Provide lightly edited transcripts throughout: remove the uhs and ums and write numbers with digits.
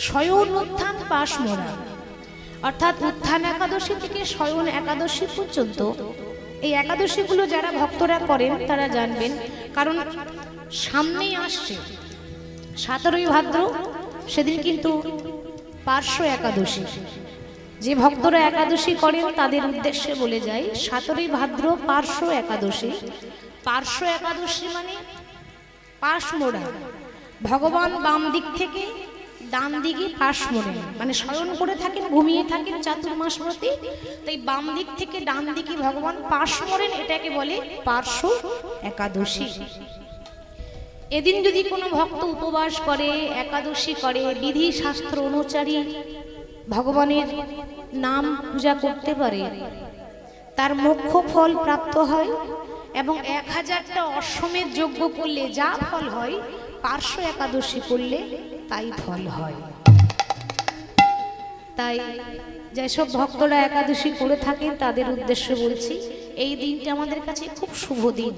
শয়ন উত্থান পাশ মোড়া, অর্থাৎ উত্থান একাদশী থেকে শয়ন একাদশী পর্যন্ত এই একাদশীগুলো যারা ভক্তরা করেন তারা জানবেন। কারণ সামনেই আসছে 17ই ভাদ্র, সেদিন কিন্তু পার্শ্ব একাদশী। যে ভক্তরা একাদশী করেন তাদের উদ্দেশ্যে বলে যায় 17ই ভাদ্র পার্শ্ব একাদশী। পার্শ্ব একাদশী মানে পাশ মোড়া, ভগবান বাম দিক থেকে ডান দিকে পাশ মোড়েন, মানে শয়ন করে থাকেন, ঘুমিয়ে থাকেন চাতুর্মাস ব্রতে, তাই বাম দিক থেকে ডান দিকে ভগবান পাশ মোড়েন, এটাকে বলে পার্শ্ব একাদশী। এদিন যদি কোনো ভক্ত উপবাস করে, একাদশী করে, বিধি শাস্ত্র অনুযায়ী ভগবানের নাম পূজা করতে পারে, তার মোক্ষ ফল প্রাপ্ত হয়। এবং 1000টা অশ্বমেধ যজ্ঞ করলে যা ফল হয়, পার্শ্ব একাদশী করলে তাই ফল হয়। তাই যেসব ভক্তরা একাদশী করে থাকেন তাদের উদ্দেশ্যে বলছি, এই দিনটা আমাদের কাছে খুব শুভ দিন।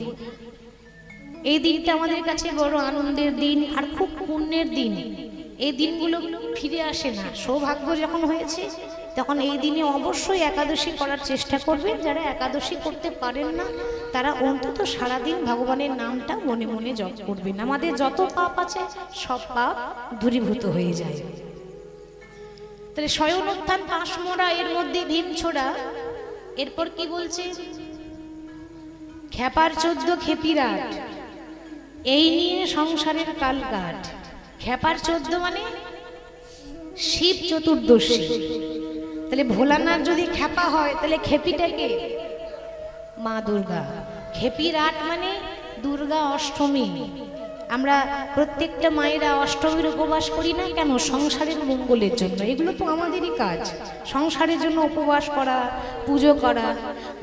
এই দিনটা আমাদের কাছে বড় আনন্দের দিন আর খুব পুণ্যের দিন। এই দিনগুলো ফিরে আসে না। সৌভাগ্য যখন হয়েছে তখন এই দিনে অবশ্যই একাদশী করার চেষ্টা করবেন। যারা একাদশী করতে পারেন না তারা অন্তত সারাদিন ভগবানের নামটা মনে মনে জপ করবেন। আমাদের যত পাপ আছে সব পাপ দূরীভূত হয়ে যায়। তাহলে শয়ন উত্থান পাশ মোড়া, এর মধ্যে ভীম ছোড়া। এরপর কি বলছে? খেপার 14 খেপিরাট, এই নিয়ে সংসারের কাল কাট। খেপার 14 মানে শিব চতুর্দশী। তাহলে ভোলানাথ যদি খেপা হয় তাহলে খেপিটাকে মা দুর্গা। খেপিরাট মানে দুর্গা অষ্টমী। আমরা প্রত্যেকটা মায়েরা অষ্টমীর উপবাস করি না কেন? সংসারের মঙ্গলের জন্য। এগুলো তো আমাদেরই কাজ, সংসারের জন্য উপবাস করা, পুজো করা।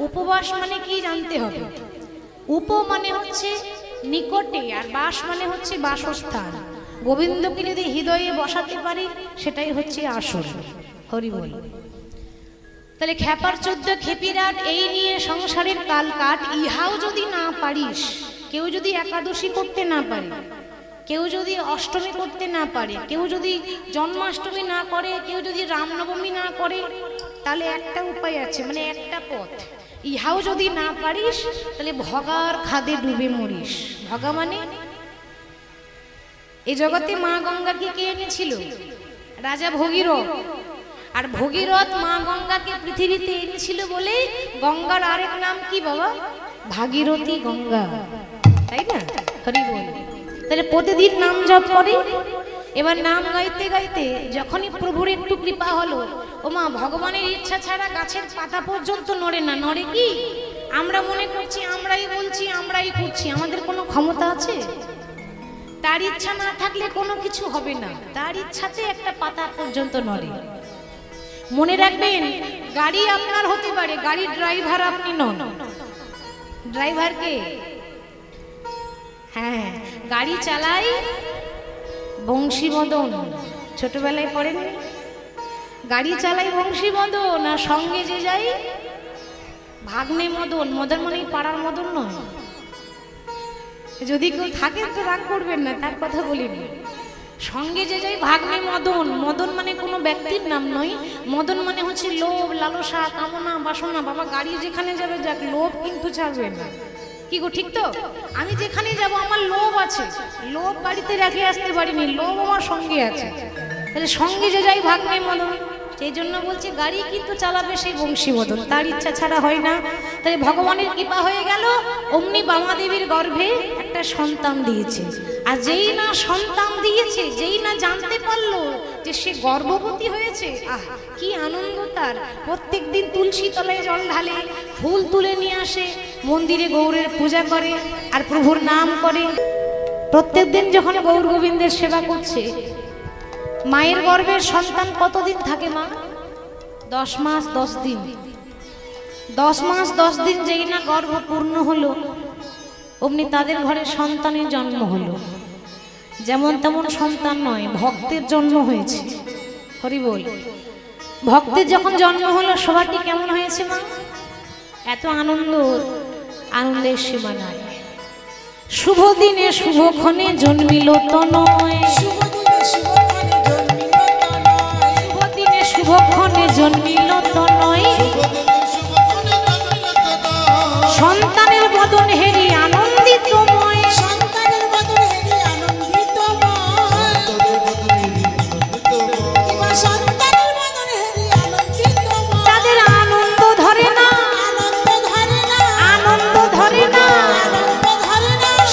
উপবাস মানে কি জানতে হবে। উপ মানে হচ্ছে নিকটে, আর বাস মানে হচ্ছে বাসস্থান। গোবিন্দকে যদি হৃদয়ে বসাতে পারি সেটাই হচ্ছে আসল। হরি বল। তাহলে খেপার 14 খেপিরাট, এই নিয়ে সংসারের কাল কাট। ইহাও যদি না পারিস, কেউ যদি একাদশী করতে না পারে, কেউ যদি অষ্টমী করতে না পারে, কেউ যদি জন্মাষ্টমী না করে, কেউ যদি রামনবমী না করে, তাহলে একটা উপায় আছে, মানে একটা পথ। ইহাও যদি না পারিস তাহলে ভগার খাদে ডুবে মরিস। ভগা মানে এই জগতে মা গঙ্গাকে কে এনেছিল? রাজা ভগীরথ। আর ভগীরথ মা গঙ্গাকে পৃথিবীতে এনেছিল বলে গঙ্গার আরেক নাম কি বাবা? ভাগীরথী গঙ্গা, তাই না? হরি বল। তাহলে প্রতিদিন নাম জপ করে। এবার নাম গাইতে গাইতে যখনই প্রভুর একটু কৃপা হলো, ও মা ভগবানের ইচ্ছা ছাড়া গাছের পাতা পর্যন্ত নড়ে না। নড়ে কি? আমরা মনে করছি, আমরাই বলছি, আমরাই করছি, আমাদের কোনো ক্ষমতা আছে? তার ইচ্ছা না থাকলে কোনো কিছু হবে না। তার ইচ্ছাতে একটা পাতা পর্যন্ত নড়ে। মনে রাখবেন, গাড়ি আপনার হতে পারে, গাড়ির ড্রাইভার আপনি নন। ড্রাইভার কে? হ্যাঁ, গাড়ি চালাই বংশীমদন। ছোটবেলায় পড়েন, গাড়ি চালাই বংশীমদন, আর সঙ্গে যে যাই ভাগ্নে মদন। মদন মানে পাড়ার মদন নয়। যদি কেউ থাকে তো রাগ করবেন না, তার কথা বলিনি। সঙ্গে যে যাই ভাগ্নে মদন। মদন মানে কোনো ব্যক্তির নাম নয়। মদন মানে হচ্ছে লোভ, লালসা, কামনা, বাসনা। বাবা গাড়ি যেখানে যাবে যাক, লোভ কিন্তু ছাড়বে না। কি গো, ঠিক তো? আমি যেখানে যাব আমার লোভ আছে, লোভ বাড়িতে রেখে আসতে পারিনি, লোভ আমার সঙ্গে আছে। তাহলে সঙ্গে যে যাই ভাগ্নে মদন। সেই জন্য বলছি গাড়ি কিন্তু চালাবে সেই বংশীমদন, তার ইচ্ছা ছাড়া হয় না। তাহলে ভগবানের কৃপা হয়ে গেল, অমনি বামাদেবীর গর্ভে একটা সন্তান দিয়েছে। আর যেই না সন্তান দিয়েছে, যেই না জানতে পারলো যে সে গর্ভবতী হয়েছে, আহ কি আনন্দ তার। প্রত্যেক দিন তুলসী তলায় জল ঢালে, ফুল তুলে নিয়ে আসে, মন্দিরে গৌরের পূজা করে আর প্রভুর নাম করে। প্রত্যেক দিন যখন গৌর গোবিন্দের সেবা করছে, মায়ের গর্ভের সন্তান কতদিন থাকে মা? 10 মাস 10 দিন। 10 মাস 10 দিন যেই না গর্ভ পূর্ণ হলো, অমনি তাদের ঘরে সন্তানের জন্ম হলো। যেমন তেমন সন্তান নয়, ভক্তের জন্ম হয়েছে। হরি বল। ভক্তের যখন জন্ম হলো, সবারটি কেমন হয়েছে মা? এত আনন্দ, আনন্দের সীমা নাই। শুভ দিনে শুভক্ষণে জন্মিল তনয়, জন্মিল তনয় সন্তানের বদন হেরি আনন্দিতময় সন্তানের বদন হেরি আনন্দিতময় সন্তানের বদন হেরি আনন্দিতময় তাদের আনন্দ ধরে না আনন্দ ধরে না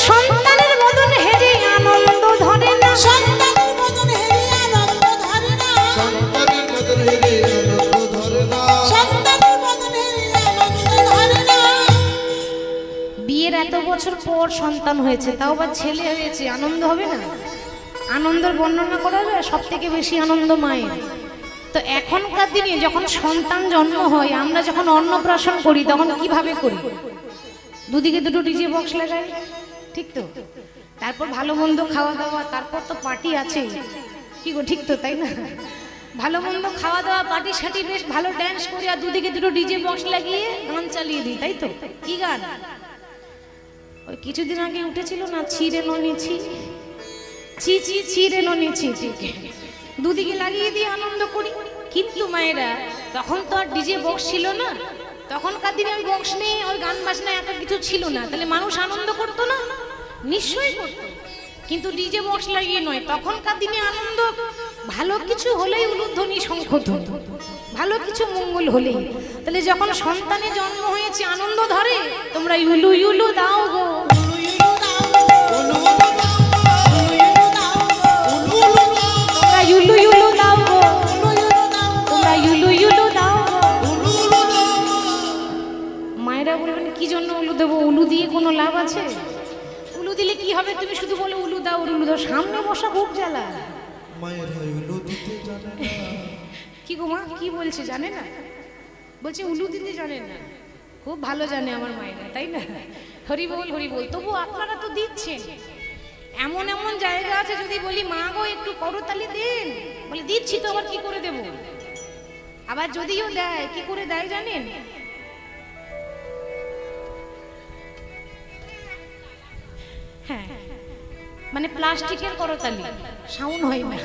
সন্তানের বদন হেরি আনন্দ ধরে না সন্তানের বদন হেরি আনন্দ ধরে না সন্তানের বদন হেরে আনন্দ ধরে না সন্তানের বদন হেরি আনন্দ ধরে না। বিয়ের এত বছর পর সন্তান হয়েছে, তাও আবার ছেলে হয়েছে, আনন্দ হবে না? আনন্দের বর্ণনা করা যায়? সব থেকে বেশি আনন্দ মায়ের। তো এখনকার দিনে যখন সন্তান জন্ম হয়, আমরা যখন অন্নপ্রাশন করি তখন কিভাবে করি? দুদিকে দুটো ডিজে বক্স লাগাই, ঠিক তো? তারপর ভালো মন্দ খাওয়া দাওয়া, তারপর তো পার্টি আছে, কি গো, ঠিক তো, তাই না? ভালো মন্দ খাওয়া দাওয়া, পার্টি সাটি, বেশ ভালো ড্যান্স করি, আর দুদিকে দুটো ডিজে বক্স লাগিয়ে গান চালিয়ে দিই, তাই তো? কি গান? ওই কিছুদিন আগে উঠেছিল না, ছিঁড়ে নিছি চি চি ছিঁড়ে নিছি, দুদিকে লাগিয়ে দিয়ে আনন্দ করি। কিন্তু মায়েরা, তখন তো আর ডিজে বক্স ছিল না, তখনকার দিনে ওই বক্স নেই, ওই গান বাজনা এত কিছু ছিল না, তাহলে মানুষ আনন্দ করতো না? নিশ্চয়ই করতো, কিন্তু ডিজে বক্স লাগিয়ে নয়। তখনকার দিনে আনন্দ ভালো কিছু হলেই উলুধ্বনি, শঙ্খধ্বনি, ভালো কিছু মঙ্গল হলেই। তাহলে যখন সন্তানের জন্ম হয়েছে আনন্দ ধরে, তোমরা ইউলু ইউলু দাও গো, তোমরা ইউলু ইউলু দাও গো, তোমরা ইউলু ইউলু দাও গো। মায়েরা বলবেন কি জন্য উলু দেবো? উলু দিয়ে কোনো লাভ আছে? উলু দিলে কি হবে? তুমি শুধু বলে উলু দাও উলু দাও, সামনে বসা খুব জ্বালা। মায়ের উলু দিতে জানে না। কি গো মা, কি বলছে? জানে না? বলছে উলু দিতে জানে না। খুব ভালো জানে আমার মায়েরা, তাই না? হরি বল হরি বল। তবু আপনারা তো দিচ্ছেন। এমন এমন জায়গা আছে, যদি বলি মা গো একটু করতালি দেন, বলে দিচ্ছি তো, আবার কি করে দেব? আবার যদিও দেয়, কি করে দেয় জানেন? হ্যাঁ, মানে প্লাস্টিকের করতালি, সাউন্ড হয় না,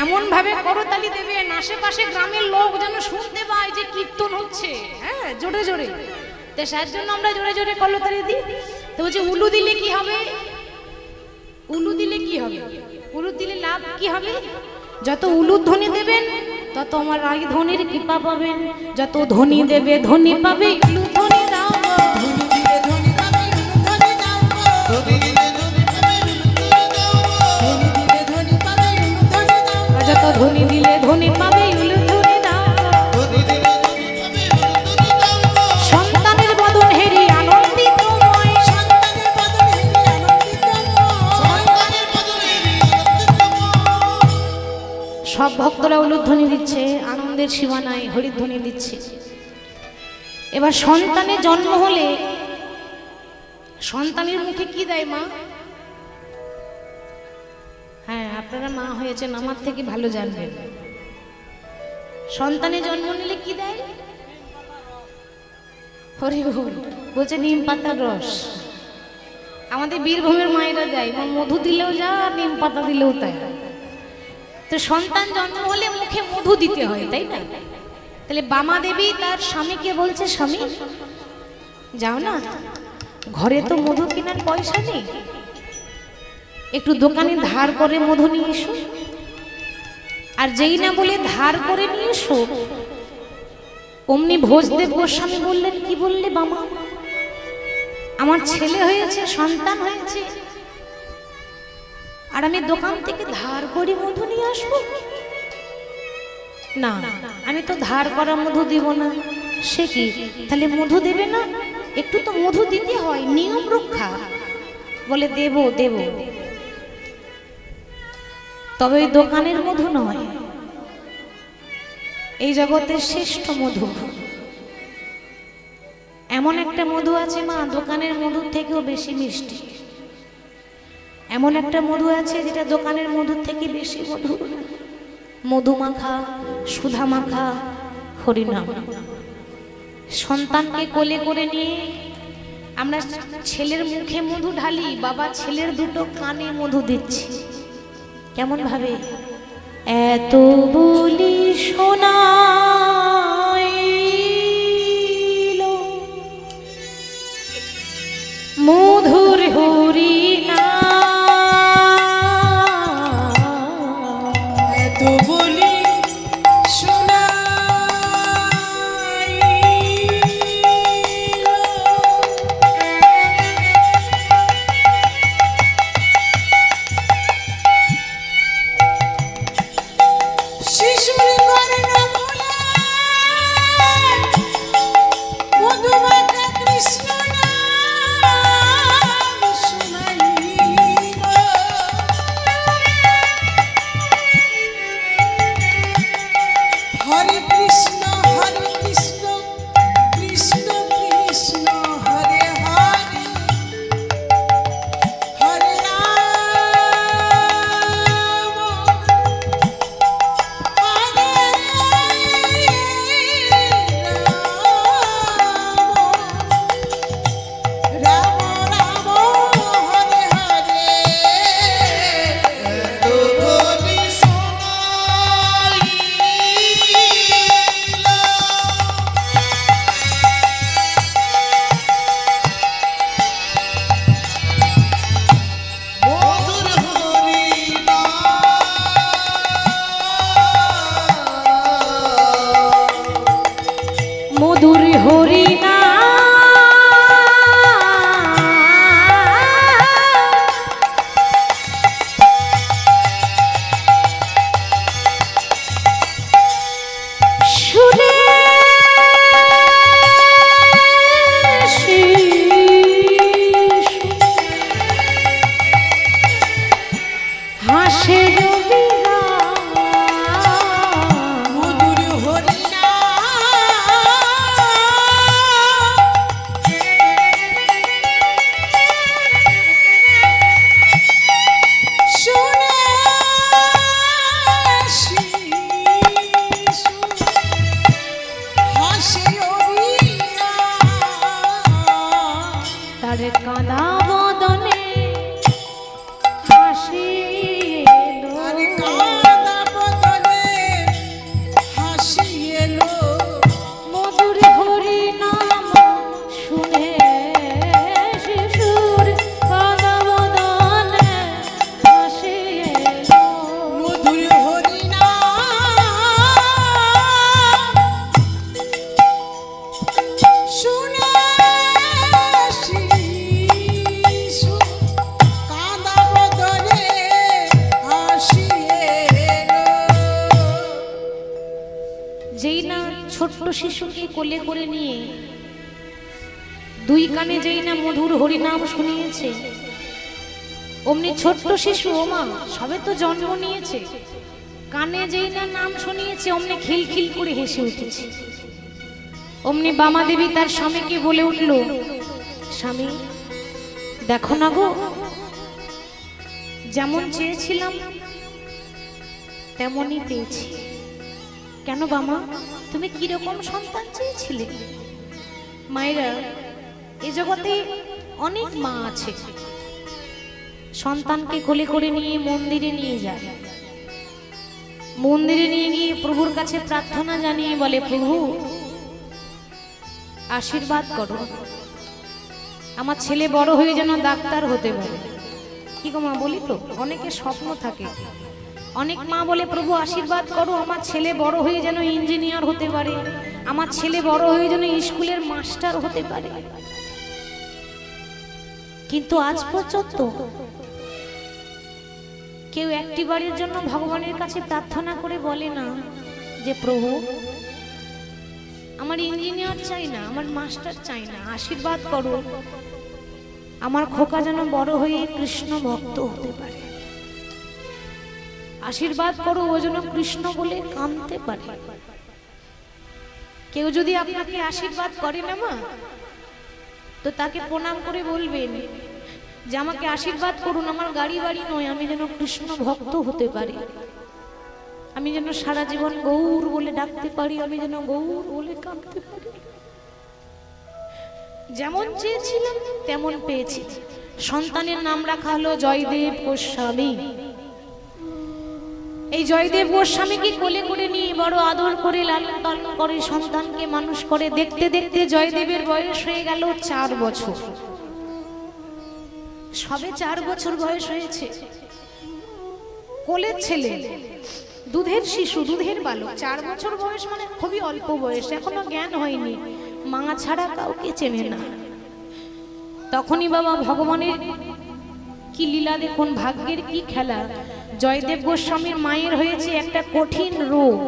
এমন ভাবে করতালি দেবেন আশেপাশে গ্রামের লোক যেন শুনতে পায় যে কীর্তন হচ্ছে, হ্যাঁ, জোরে জোরে। তো তার জন্য আমরা জোরে জোরে করতালি দিই। তো বলছে উলু দিলে কি হবে? উলু দিলে কি হবে? উলু দিলে লাভ কি হবে? যত উলু ধ্বনি দেবেন তত আমার রাই ধ্বনির কৃপা পাবেন, যত ধ্বনি দেবে ধ্বনি পাবে। উলু ধ্বনি দাও, যত ধ্বনি দিলে ধ্বনি পাবে, উলু ধ্বনি দাও। সন্তানের বদন হেরি আনন্দিতময়, সন্তানের বদন হেরি আনন্দিতময়। সব ভক্তরা উলুধ্বনি দিচ্ছে, আনন্দের সীমা নাই, হরিধ্বনি দিচ্ছে। এবার সন্তানের জন্ম হলে সন্তানের মুখে কি দেয় মা? হ্যাঁ, আপনারা মা হয়েছেন, আমার থেকে ভালো জানবেন। সন্তানের জন্ম নিলে কি দেয়? হরি বল। বলছে নিম পাতার রস। আমাদের বীরভূমের মায়েরা দেয়, মধু দিলেও যা, নিম পাতা দিলেও তাই। তো সন্তান জন্ম হলে মুখে মধু দিতে হয়, তাই না? তাহলে বামা দেবী তার স্বামীকে বলছে, স্বামী যাও না, ঘরে তো মধু কেনার পয়সা নেই, একটু দোকানে ধার করে মধু নিয়ে এসো। আর যেই না বলে ধার করে নিয়ে এসো, অমনি ভোজদেব গোস্বামী বললেন, কি বললে বামা? আমার ছেলে হয়েছে, সন্তান হয়েছে, আর আমি দোকান থেকে ধার করে মধু নিয়ে আসবো? না, আমি তো ধার করা মধু দিব না। সে কি, তাহলে মধু দেবে না? একটু তো মধু দিতে হয়, নিয়ম রক্ষা। বলে দেব দেব, তবে ওই দোকানের মধু নয়, এই জগতের শ্রেষ্ঠ মধু। এমন একটা মধু আছে মা, দোকানের মধুর থেকেও বেশি মিষ্টি। এমন একটা মধু আছে যেটা দোকানের মধুর থেকে বেশি মধুর। মধু মাখা, সুধা মাখা হরিনাম। সন্তানকে কোলে করে নিয়ে আমরা ছেলের মুখে মধু ঢালি, বাবা ছেলের দুটো কানে মধু দিচ্ছি। কেমন ভাবে? এত বলি সোনা বলি শোনাই শিশুর করে না বলে মধুমাতা কৃষ্ণ নাম শোনাই হরে কৃষ্ণ কৃষ্ণ কৃষ্ণ হরে হরে হরে রাম হরে রাম রাম হরে হরে এত বলি শোনাইলা মধুর হরিনাম মধুর হরিনা শুনে হাসে রবিরা মধুর হরিনা শুনে হাসে রবিনা তার কাঁদা বদনে হাসি এলো। আর কাঁদা বদলে হাসি এলো মধুর হরিনাম শুনে শিশুর কাঁদা বদনে হাসি এলো। মধুর হরিনা শুনে শিশু কাঁদা বদলে হাসি এলো যেই না ছোট্ট শিশুকে কোলে করে নিয়ে দুই কানে যেই না মধুর হরিনাম শুনিয়েছে, অমনি ছোট্ট শিশু ওমা সবে তো জন্ম নিয়েছে, কানে যেই না নাম শুনিয়েছে অমনি খিলখিল করে হেসে উঠেছে। অমনি বামা দেবী তার স্বামীকে বলে উঠল, স্বামী দেখো না গো, যেমন চেয়েছিলাম তেমনই পেয়েছি। কেন বামা, তুমি কিরকম সন্তান চেয়েছিলে? মায়েরা, এ জগতে অনেক মা আছে, সন্তানকে কোলে করে নিয়ে মন্দিরে নিয়ে যায়, মন্দিরে নিয়ে গিয়ে প্রভুর কাছে প্রার্থনা জানিয়ে বলে, প্রভু আশীর্বাদ করো, আমার ছেলে বড় হয়ে যেন ডাক্তার হতে পারে। কি গো মা, বলি তো অনেকের স্বপ্ন থাকে, অনেক মা বলে প্রভু আশীর্বাদ করো, আমার ছেলে বড় হয়ে যেন ইঞ্জিনিয়ার হতে পারে, আমার ছেলে বড় হয়ে যেন স্কুলের মাস্টার হতে পারে। কিন্তু আজ পর্যন্ত কেউ একটি বারের জন্য ভগবানের কাছে প্রার্থনা করে বলে না যে প্রভু আমার ইঞ্জিনিয়ার চাই না, আমার মাস্টার চাই না, আশীর্বাদ করো আমার খোকা যেন বড় হয়ে কৃষ্ণ ভক্ত হতে পারে, আশীর্বাদ করো ও যেন কৃষ্ণ বলে কাঁদতে পারে। কেউ যদি আপনাকে আশীর্বাদ করে না মা, তো তাকে প্রণাম করে বলবেন যে আমাকে আশীর্বাদ করুন, আমার গাড়ি বাড়ি নয়, আমি যেন কৃষ্ণ ভক্ত হতে পারি, আমি যেন সারা জীবন গৌর বলে ডাকতে পারি, আমি যেন গৌর বলে কাঁদতে পারি। যেমন চেয়েছিলাম তেমন পেয়েছি। সন্তানের নাম রাখা হলো জয়দেব গোস্বামী। এই জয়দেব গোস্বামীকে কোলে করে নিয়ে বড় আদর করে লালন পালন করে সন্তানকে মানুষ করে। দেখতে দেখতে জয়দেবের বয়স হয়ে গেল 4 বছর। সবে 4 বছর বয়স হয়েছে। কোলের ছেলে দুধের শিশু, দুধের বালক, 4 বছর বয়স মানে খুবই অল্প বয়স, এখনো জ্ঞান হয়নি, মা ছাড়া কাউকে চেনে না। তখনই বাবা ভগবানের কি লীলা দেখুন, ভাগ্যের কি খেলা। জয়দেব গোস্বামীর মায়ের হয়েছে একটা কঠিন রোগ,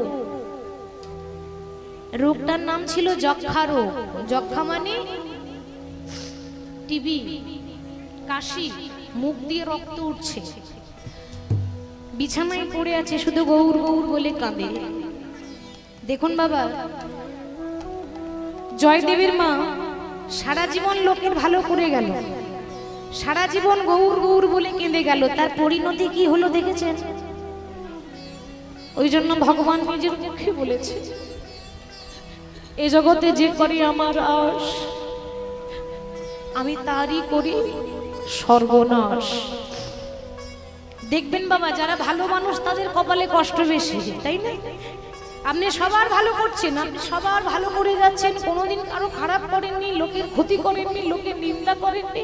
রোগটার নাম ছিল যক্ষা রোগ। যক্ষা মানে টিবি, কাশি, মুখ দিয়ে রক্ত উঠছে, বিছানায় পড়ে আছে, শুধু গৌর গৌর বলে কাঁদে। দেখুন বাবা, জয়দেবের মা সারা জীবন লোকের ভালো করে গেল, সারা জীবন গৌর গৌর বলে কেঁদে গেল, তার পরিণতি কি হলো দেখেছেন? ওই জন্য ভগবান নিজের মুখে বলেছে, এ জগতে যে করে আমার আশ, আমি তারই করি সর্বনাশ। দেখবেন বাবা, যারা ভালো মানুষ তাদের কপালে কষ্ট বেশি, তাই না? আপনি সবার ভালো করছেন, আপনি সবার ভালো করে যাচ্ছেন, কোনোদিন কারো খারাপ করেননি, লোকের ক্ষতি করেননি, লোকের নিন্দা করেননি,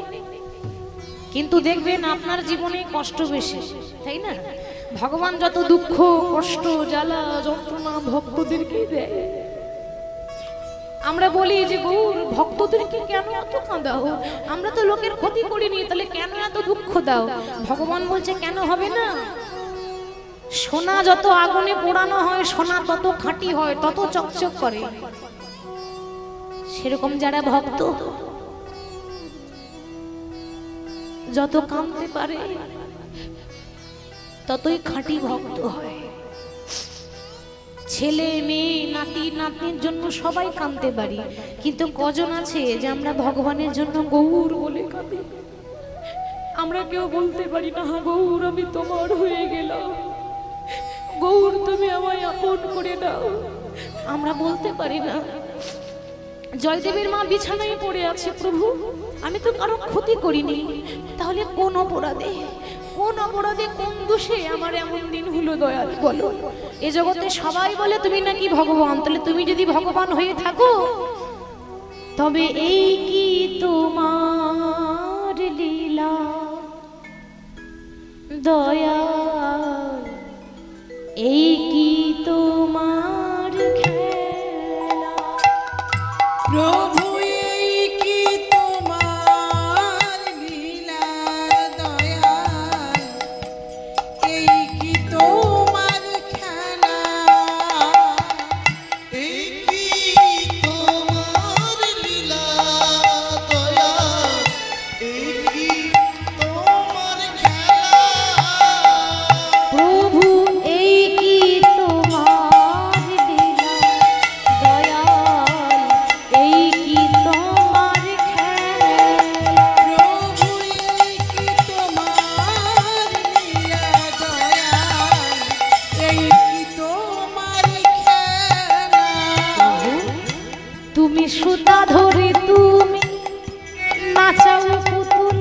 কিন্তু দেখবেন আপনার জীবনে কষ্ট বেশি, তাই না? ভগবান যত দুঃখ, কষ্ট, জ্বালা, যন্ত্রণা ভক্তদেরকে দেয়। আমরা বলি যে গৌর ভক্তদেরকে কেন এত কাঁদাও, আমরা তো লোকের ক্ষতি করিনি, তাহলে কেন এত দুঃখ দাও? ভগবান বলছে কেন হবে না? সোনা যত আগুনে পোড়ানো হয়, সোনা তত খাঁটি হয়, তত চকচক করে। সেরকম যারা ভক্ত যত কাঁদতে পারে ততই খাঁটি ভক্ত হয়। ছেলে মেয়ে নাতি নাতনির জন্য সবাই কাঁদতে পারি, কিন্তু কজন আছে যে আমরা ভগবানের জন্য গৌর বলে কাঁদি? আমরা কেউ বলতে পারি না, হ্যাঁ গৌর আমি তোমার হয়ে গেলাম, গৌর তুমি আমায় আপন করে দাও, আমরা বলতে পারি না। জয়দেবের মা বিছানায় পড়ে আছে, প্রভু আমি তো কারো ক্ষতি করিনি, তাহলে কোন অপরাধে, কোন অপরাধে, কোন দোষে আমার এমন দিন হলো দয়াল বলো? এ জগতে সবাই বলে তুমি নাকি ভগবান, তাহলে তুমি যদি ভগবান হয়ে থাকো তবে এই কি তোমার লীলা দয়াল, এই কি তোমার খেলা? প্রভু এই কি তোমার লীলা দয়াল, এই কি তোমার খেলা, এই কি তোমার লীলা দয়াল, এই কি তোমার খেলা? প্রভু এই কি তোমার লীলা দয়াল, এই কি তোমার খেলা? প্রভু এই কি তোমার লীলা দয়াল, এই কি তোমার খেলা। তুমি সুতা ধরে তুমি নাচাও পুতুল,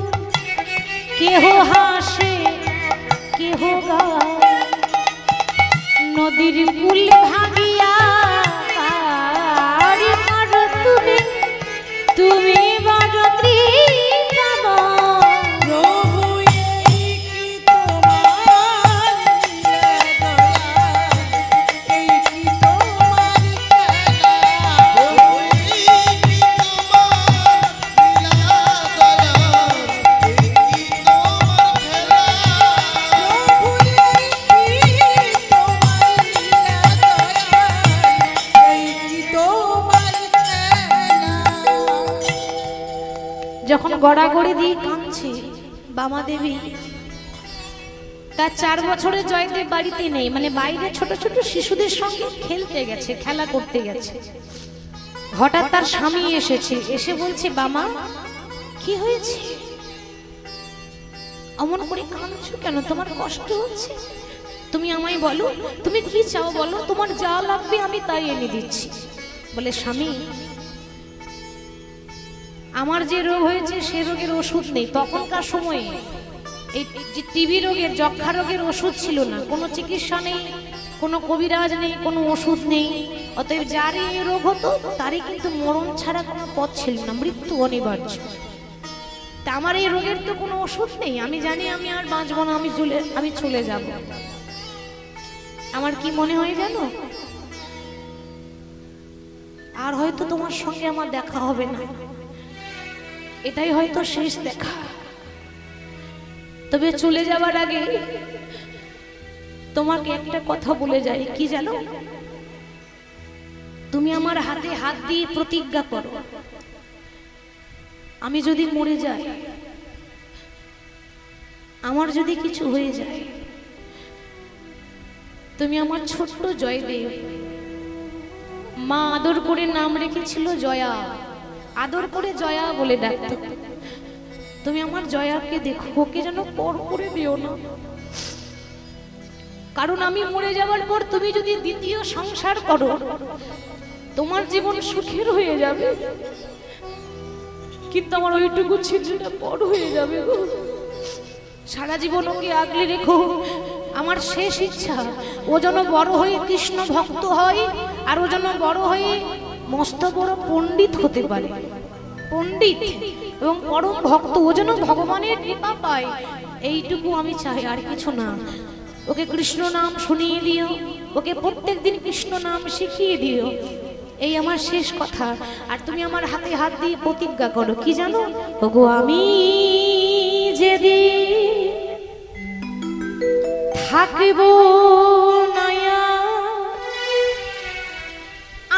কেহ হাসে কেহ গায়, নদীর কুল ভাগিয়া আর মারো তুমি, তুমি বড় তৃষ্ণাময়। প্রভু এই কি তোমার লীলা দয়াল, এই কি তোমার খেলা। প্রভু এই কি তোমার লীলা দয়াল, এই কি তোমার খেলা? প্রভু এই কি তোমার লীলা দয়াল, এই কি তোমার খেলা। যখন গড়াগড়ি দিয়ে কাঁদছে বামা দেবী, তার 4 বছরের জয়দেব বাড়িতে নেই, মানে বাইরে ছোট ছোট শিশুদের সঙ্গে খেলতে গেছে, খেলা করতে গেছে। হঠাৎ তার স্বামী এসেছে, এসে বলছে বামা কি হয়েছে, অমন করে কাঁদছো কেন, তোমার কষ্ট হচ্ছে? তুমি আমায় বলো, তুমি কি চাও বলো, তোমার যা লাগবে আমি তাই এনে দিচ্ছি। বলে স্বামী আমার যে রোগ হয়েছে সে রোগের ওষুধ নেই, তখনকার সময়ে এই যে টিবি রোগের, যক্ষা রোগের ওষুধ ছিল না, কোনো চিকিৎসা নেই, কোনো কবিরাজ নেই, কোনো ওষুধ নেই, অতএব যার এই রোগ হতো তারই কিন্তু মরণ ছাড়া কোনো পথ ছিল না, মৃত্যু অনিবার্য। তা আমার এই রোগের তো কোনো ওষুধ নেই, আমি জানি আমি আর বাঁচবো না, আমি চলে যাব। আমার কি মনে হয় জানো, আর হয়তো তোমার সঙ্গে আমার দেখা হবে না, এটাই হয়তো শেষ দেখা। তবে চলে যাবার আগে তোমাকে একটা কথা বলে যাই, কি জানো, তুমি আমার হাতে হাত দিয়ে প্রতিজ্ঞা করো, আমি যদি মরে যাই, আমার যদি কিছু হয়ে যায়, তুমি আমার ছোট্ট জয়দেব, মা আদর করে নাম রেখেছিল জয়া, আদর করে জয়া বলে ডাকতো, তুমি আমার জয়াকে দেখো, ওকে যেন পর করে দিও না, কারণ আমি মরে যাওয়ার পর তুমি যদি দ্বিতীয় সংসার করো, তোমার জীবন সুখের হয়ে যাবে, কিন্তু আমার ওইটুকু ছেলেটা বড় হয়ে যাবে গো। সারা জীবন ওকে আগলে রেখো, আমার শেষ ইচ্ছা ও যেন বড় হয়ে কৃষ্ণ ভক্ত হয়, আর ও যেন বড় হয়ে মস্ত বড় পণ্ডিত হতে পারে, পণ্ডিত এবং পরম ভক্ত, ও যেন ভগবানের কৃপা পায়, এইটুকু আমি চাই, আর কিছু না। ওকে কৃষ্ণ নাম শুনিয়ে দিও, ওকে প্রত্যেকদিন কৃষ্ণ নাম শিখিয়ে দিও, এই আমার শেষ কথা। আর তুমি আমার হাতে হাত দিয়ে প্রতিজ্ঞা করো, কি জানো, ওগো আমি যেদিন থাকিব না,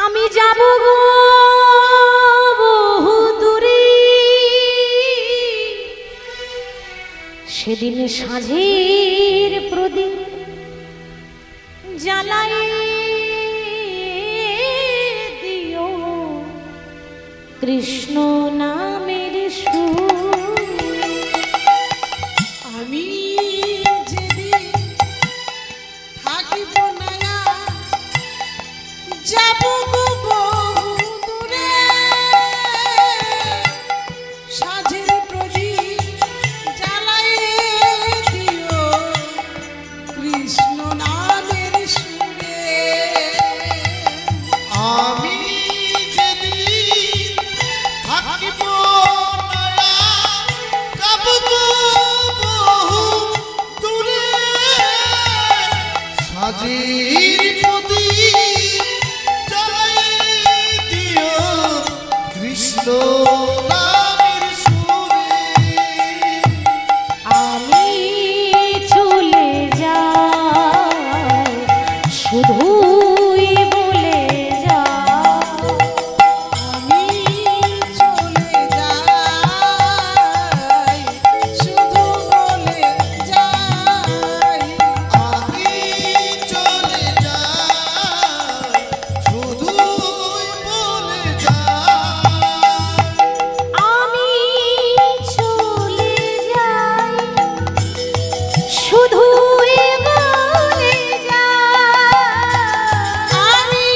আমি যাব গো বহু দূরে, সেদিন সাঁঝের প্রদীপ জ্বালাই দিও কৃষ্ণ নামের সুর। আমি যেদিন থাকিব না, যাব গো বহু দূরে, সাঁঝের প্রদীপ জ্বালাইয়ে দিও কৃষ্ণ নামের সুরে। আমি যেদিন থাকিব না, যাব গো বহু দূরে, সাজির প্রদীপ জ্বালাইয়ে দিও কৃষ্ণ নামের সুরে। আমি চলে যাই শুধুই বলে যাই, আমি চলে যাই শুধু বলে যাই, আমি চলে যাই শুধুই বলে যাই। আমি চলে যাই শুধুই বলে যাই, আমি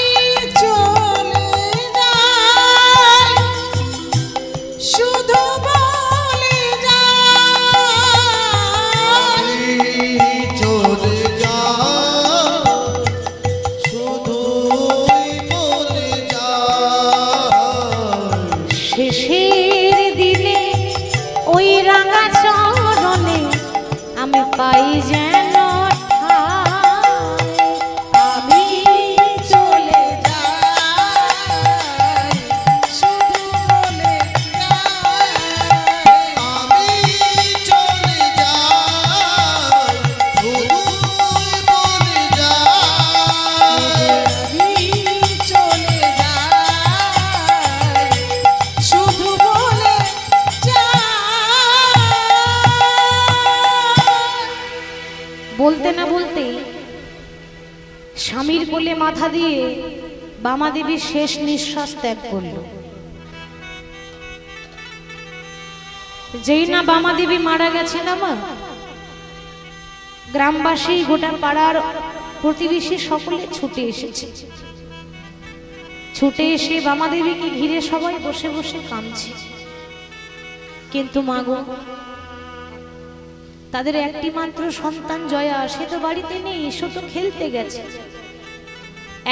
চলে যাই শুধু বলে যাই, চলে যাই শুধুই বলে যাই। শেষের দিনে ওই রাঙা চরণে আমি পাই যেন ঠাঁই। আমি চলে যাই শুধু বলে যাই, আমি চলে যাই শুধুই বলে যাই। আমি চলে যাই শুধু বলে যাই। বলতে না বলতে স্বামীর কোলে মাথা দিয়ে বামা দেবী শেষ নিঃশ্বাস ত্যাগ করল। যেই না বামা দেবী মারা গেছে না মা, গ্রামবাসী গোটা পাড়ার প্রতিবেশী সকলে ছুটে এসেছে। ছুটে এসে বামা দেবীকে ঘিরে সবাই বসে বসে কাঁদছে। কিন্তু মা গো, তাদের একটি মাত্র সন্তান জয়া, সে তো বাড়িতে নেই, সে তো খেলতে গেছে।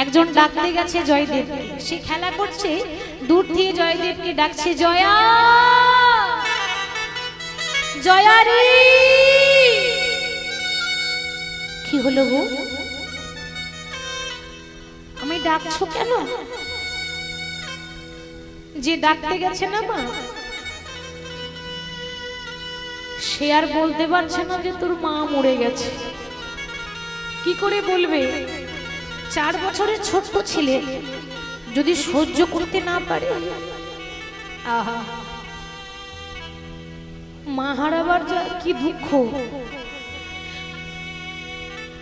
একজন ডাকতে গেছে জয়দেবকে, সে খেলা করছে, দূর থেকে জয়দেবকে ডাকছে, জয়া জয়া রে। কি হলো গো, আমায় ডাকছো কেন? যে ডাকতে গেছে না মা, সে আর বলতে পারছে না যে তোর মা মরে গেছে। কি করে বলবে? 4 বছরের ছোট্ট ছেলে যদি সহ্য করতে না পারে, আহা, মা হারাবার যা কি দুঃখ।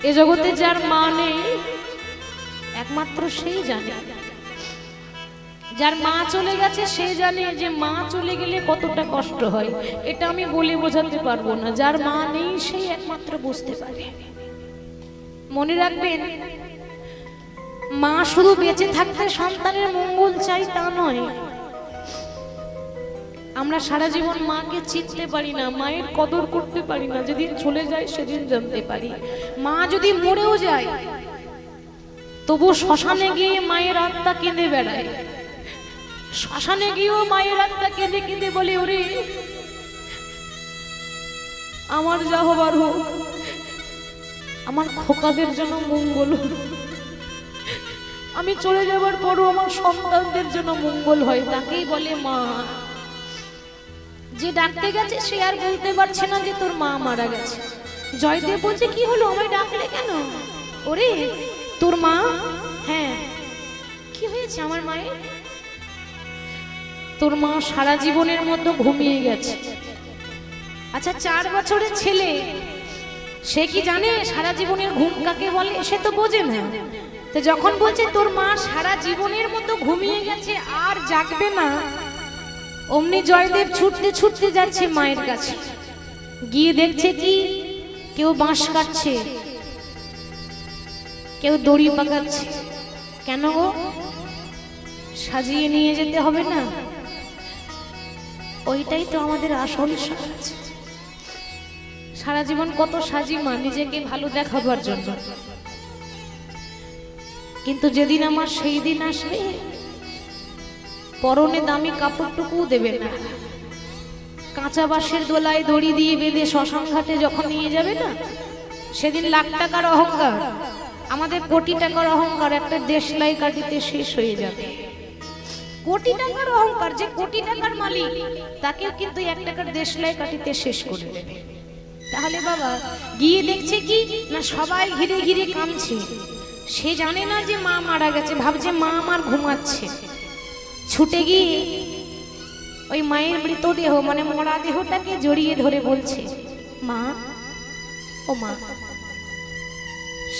এ জগতে যার মা নেই একমাত্র সেই জানে। যার মা চলে গেছে সে জানে যে মা চলে গেলে কতটা কষ্ট হয়। এটা আমি বলে বোঝাতে পারবো না। যার মা নেই সেই একমাত্র বুঝতে পারে। মনে রাখবেন, মা শুধু বেঁচে থাকতে সন্তানের মঙ্গল চাই তা নয়। আমরা সারা জীবন মাকে চিনতে পারি না, মায়ের কদর করতে পারি না। যেদিন চলে যায় সেদিন জানতে পারি। মা যদি মরেও যায় তবু শ্মশানে গিয়ে মায়ের আত্মা কেঁদে বেড়ায়। শ্মশানে গিয়েও মায়ের আত্মা কেঁদে কেঁদে বলে, ওরে আমার যা হবার হোক, আমার খোকাদের জন্য মঙ্গল হোক। আমি চলে যাবার পরও আমার সন্তানদের জন্য মঙ্গল হয়, তাকেই বলে মা। যে ডাকতে গেছে সে আর বলতে পারছে না যে তোর মা মারা গেছে। জয়দেব বলছে, কি হলো, আমায় ডাকলে কেন? ওরে তোর মা, হ্যাঁ কি হয়েছে আমার মায়ের? তোর মা সারা জীবনের মতো ঘুমিয়ে গেছে। আচ্ছা 4 বছরের ছেলে সে কি জানে সারা জীবনের ঘুম কাকে বলে? সে তো বোঝে না। তো যখন বলছে তোর মা সারা জীবনের মতো ঘুমিয়ে গেছে আর জাগবে না, অমনি জয়দেব ছুটতে ছুটতে যাচ্ছে মায়ের কাছে। গিয়ে দেখছে কি, কেউ বাঁশ কাটছে, কেউ দড়ি পাকাচ্ছে। কেন গো, সাজিয়ে নিয়ে যেতে হবে না? ওইটাই তো আমাদের আসল সাজ। সারা জীবন কত সাজি মা নিজেকে ভালো দেখাবার জন্য, কিন্তু যেদিন আমার সেই দিন আসবে পরনে দামি কাপড়টুকু দেবে না। কাঁচা বাঁশের দোলায় দড়ি দিয়ে বেঁধে শ্মশান ঘাটে যখন নিয়ে যাবে না, সেদিন লাখ টাকার অহংকার, আমাদের কোটি টাকার অহংকার একটা দেশলাই কাটিতে শেষ হয়ে যাবে। কোটি টাকার অহংকার, যে কোটি টাকার মালিক তাকেও কিন্তু 1 টাকার দেশলাই কাটিতে শেষ করে দেবে। তাহলে বাবা গিয়ে দেখছে কি না, সবাই ঘিরে ঘিরে কাঁদছে। সে জানে না যে মা মারা গেছে, ভাবছে মা আমার ঘুমাচ্ছে। ছুটে গিয়ে ওই মায়ের মৃতদেহ মানে মরা দেহটাকে জড়িয়ে ধরে বলছে, মা, ও মা,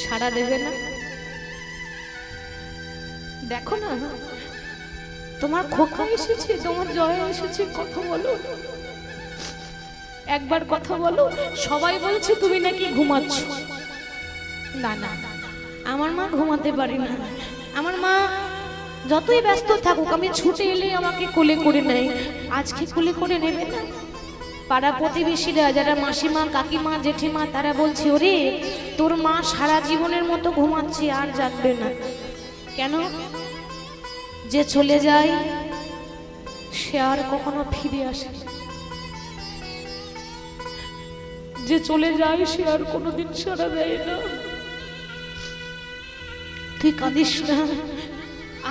সাড়া দেবে না? দেখো না তোমার খোকা এসেছে, তোমার জয় এসেছে, কথা বলো, একবার কথা বলো। সবাই বলছে তুমি নাকি ঘুমাচ্ছ। না না, আমার মা ঘুমাতে পারি না। আমার মা যতই ব্যস্ত থাকুক, আমি ছুটে এলে আমাকে কোলে করে নেয়। আজকে কোলে করে নেবে না? পাড়া প্রতিবেশীরা যারা মাসিমা, কাকিমা, জেঠিমা, তারা বলছে, ওরে তোর মা সারা জীবনের মতো ঘুমাচ্ছে আর জাগবে না। কেন? যে চলে যায় সে আর কখনো ফিরে আসে, যে চলে যায় সে আর কোনোদিন সাড়া দেয় না। তুই কাঁদিস না,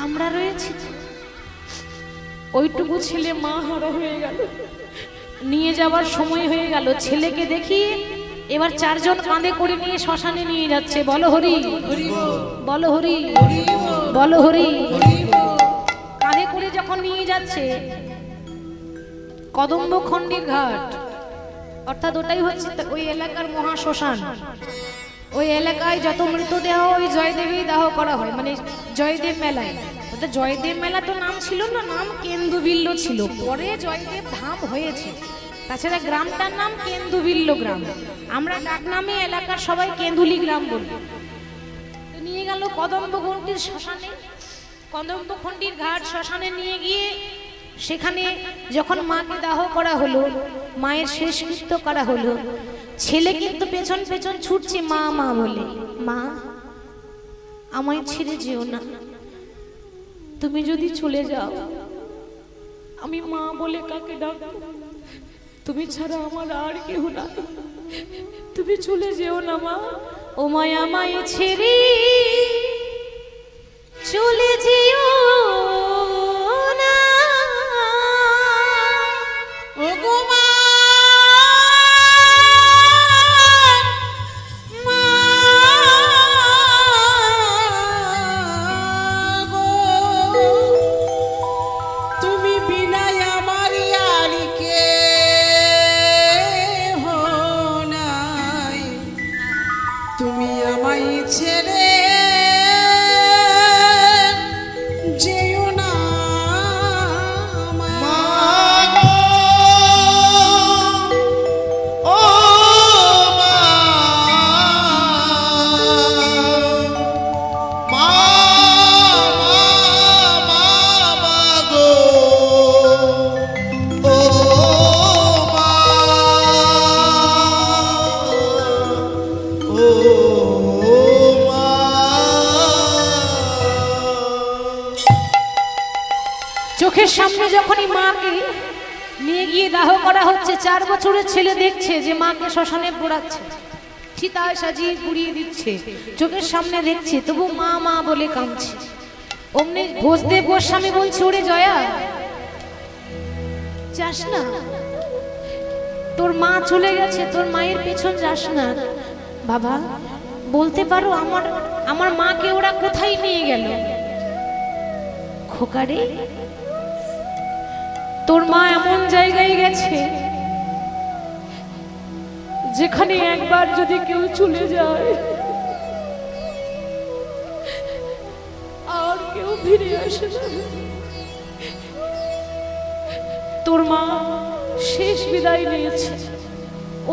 আমরা রয়েছি। ওইটুকু ছেলে মা হারা হয়ে গেল, নিয়ে যাওয়ার সময় হয়ে গেল। ছেলেকে দেখিয়ে এবার 4 জন কাঁধে করে নিয়ে শ্মশানে নিয়ে যাচ্ছে। বলো হরি, বলো হরি, বলো হরি। কাঁধে করে যখন নিয়ে যাচ্ছে কদম্বখণ্ডীর ঘাট, অর্থাৎ ওটাই হচ্ছে ওই এলাকার মহা শ্মশান। ওই এলাকায় যত মৃতদেহ ওই জয়দেবেই দাহ করা হয়, মানে জয়দেব মেলায়। ওটা জয়দেব মেলা তো নাম ছিল না, নাম কেন্দুবিল্ল ছিল। পরে জয়দেব ধাম হয়েছে। তাছাড়া গ্রামটার নাম কেন্দুবিল্ল গ্রাম। আমরা ডাক নামে এলাকার সবাই কেন্দুলি গ্রাম বলি। তো নিয়ে গেল কদম্বখণ্ডীর শ্মশানে, কদম্বখণ্ডীর ঘাট শ্মশানে নিয়ে গিয়ে সেখানে যখন মাকে দাহ করা হলো, মায়ের শেষকৃত্য করা হলো, ছেলে কিন্তু পেছন পেছন ছুটছে মা মা বলে। মা, আমায় ছেড়ে যেও না, তুমি যদি চলে যাও আমি মা বলে কাকে ডাকবো? তুমি ছাড়া আমার আর কেউ না, তুমি চলে যেও না মা। ও মায়া, আমায় ছেড়ে চোখের সামনে যখনই মাকে নিয়ে গিয়ে দাহ করা হচ্ছে, 4 বছরের ছেলে দেখছে যে মাকে শ্মশানে পোড়াচ্ছে, চিতায় সাজিয়ে পুড়িয়ে দিচ্ছে, চোখের সামনে দেখছে, তবু মা মা বলে কাঁদছে। অমনি ভোজদেব গোস্বামী বলছে, ওরে জয়া, যাস না, তোর মা চলে গেছে, তোর মায়ের পেছন যাস না বাবা, বলতে পারো আমার মাকে ওরা কোথায় নিয়ে গেল? খোকারে, তোর মা এমন জায়গায় গেছে যেখানে একবার যদি কেউ চলে যায় আর কেউ ফিরে আসে না। তোর মা শেষ বিদায় নিয়েছে,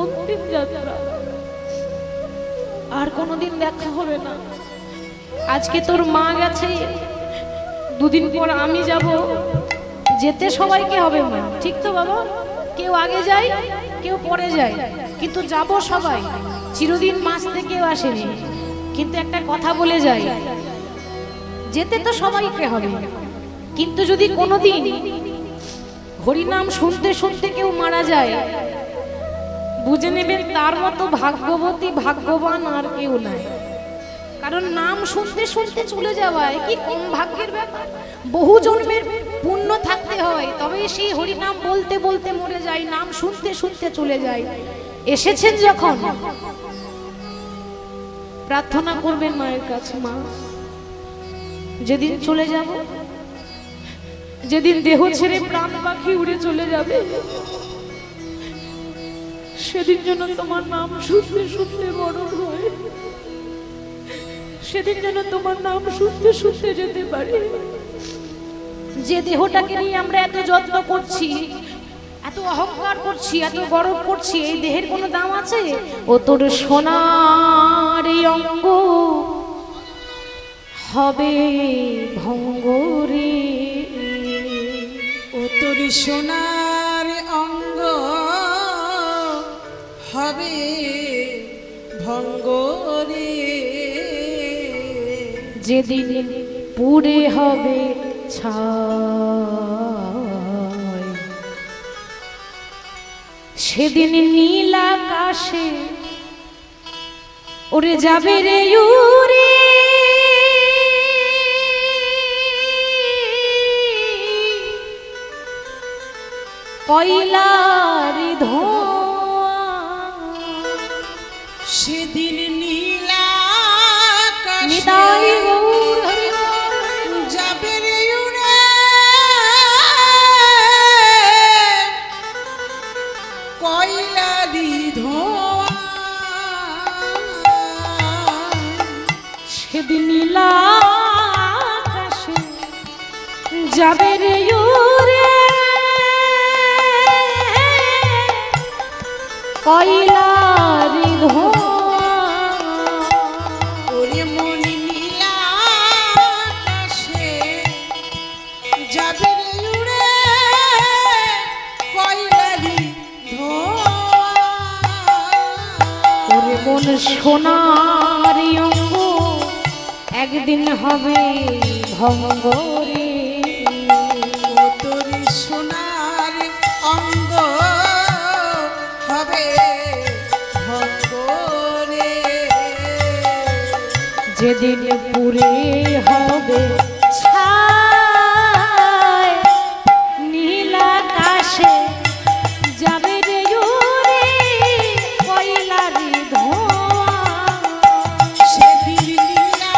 অন্তিম যাত্রা, আর কোনোদিন দেখা হবে না। আজকে তোর মা গেছে, 2 দিন পর আমি যাব, যেতে সবাইকে হবে মা, ঠিক তো বাবা? কেউ আগে যায়, কেউ পরে যায়, কিন্তু যাব সবাই। চিরদিন মাসতে কেউ আসেনি, কিন্তু একটা কথা বলে যাই, যেতে তো সবাইকে হবে, কিন্তু যদি কোনোদিন হরিনাম শুনতে শুনতে কেউ মারা যায়, বুঝে নেবেন তার মতো ভাগ্যবতী ভাগ্যবান আর কেউ নাই। কারণ নাম শুনতে শুনতে চলে যাওয়ায় কি কম ভাগ্যের ব্যাপার? বহু জন্মের পুণ্য থাকতে হয়, তবে সেই হরিনাম বলতে বলতে মরে যায়, নাম শুনতে শুনতে চলে যায়। এসেছেন যখন, প্রার্থনা করবেন মায়ের কাছে, মা যেদিন চলে যাব, যেদিন দেহ ছেড়ে প্রাণ পাখি উড়ে চলে যাবে, সেদিন যেন তোমার নাম শুনতে শুনতে মরণ হয়, সেদিন যেন তোমার নাম শুনতে শুনতে যেতে পারে। যে দেহটাকে নিয়ে আমরা এত যত্ন করছি, এত অহংকার করছি, এত গর্ব করছি, এই দেহের কোনো দাম আছে? ও তোর সোনার অঙ্গ হবে ভঙ্গ রে, ও তোর সোনার অঙ্গ হবে ভঙ্গ রে, যেদিন পুড়ে হবে ছাই, সেদিন নীল আকাশে ওরে যাবে রে উড়ে, কয়লার ধোঁয়া, সেদিন নীলা নিতাই গৌর হরি যাবে রে উড়ে, কয়লারি ধোঁয়া, সেদিন নীল আকাশে যাবে রে উড়ে, কয়লারি ধোঁয়া, ওরে মনি নীলা আকাশে যাবে রে উড়ে, কয়লারি ধোঁয়া, ওরে মন সোনার অঙ্গ একদিন হবে ভঙ্গ রে, ও তোর সোনার অঙ্গ হবে ভঙ্গ রে, যেদিন পুরে হবে ছাই, নীল আকাশে যাবে রে উড়ে, কয়লারি ধোঁয়া, সেদিন নীলা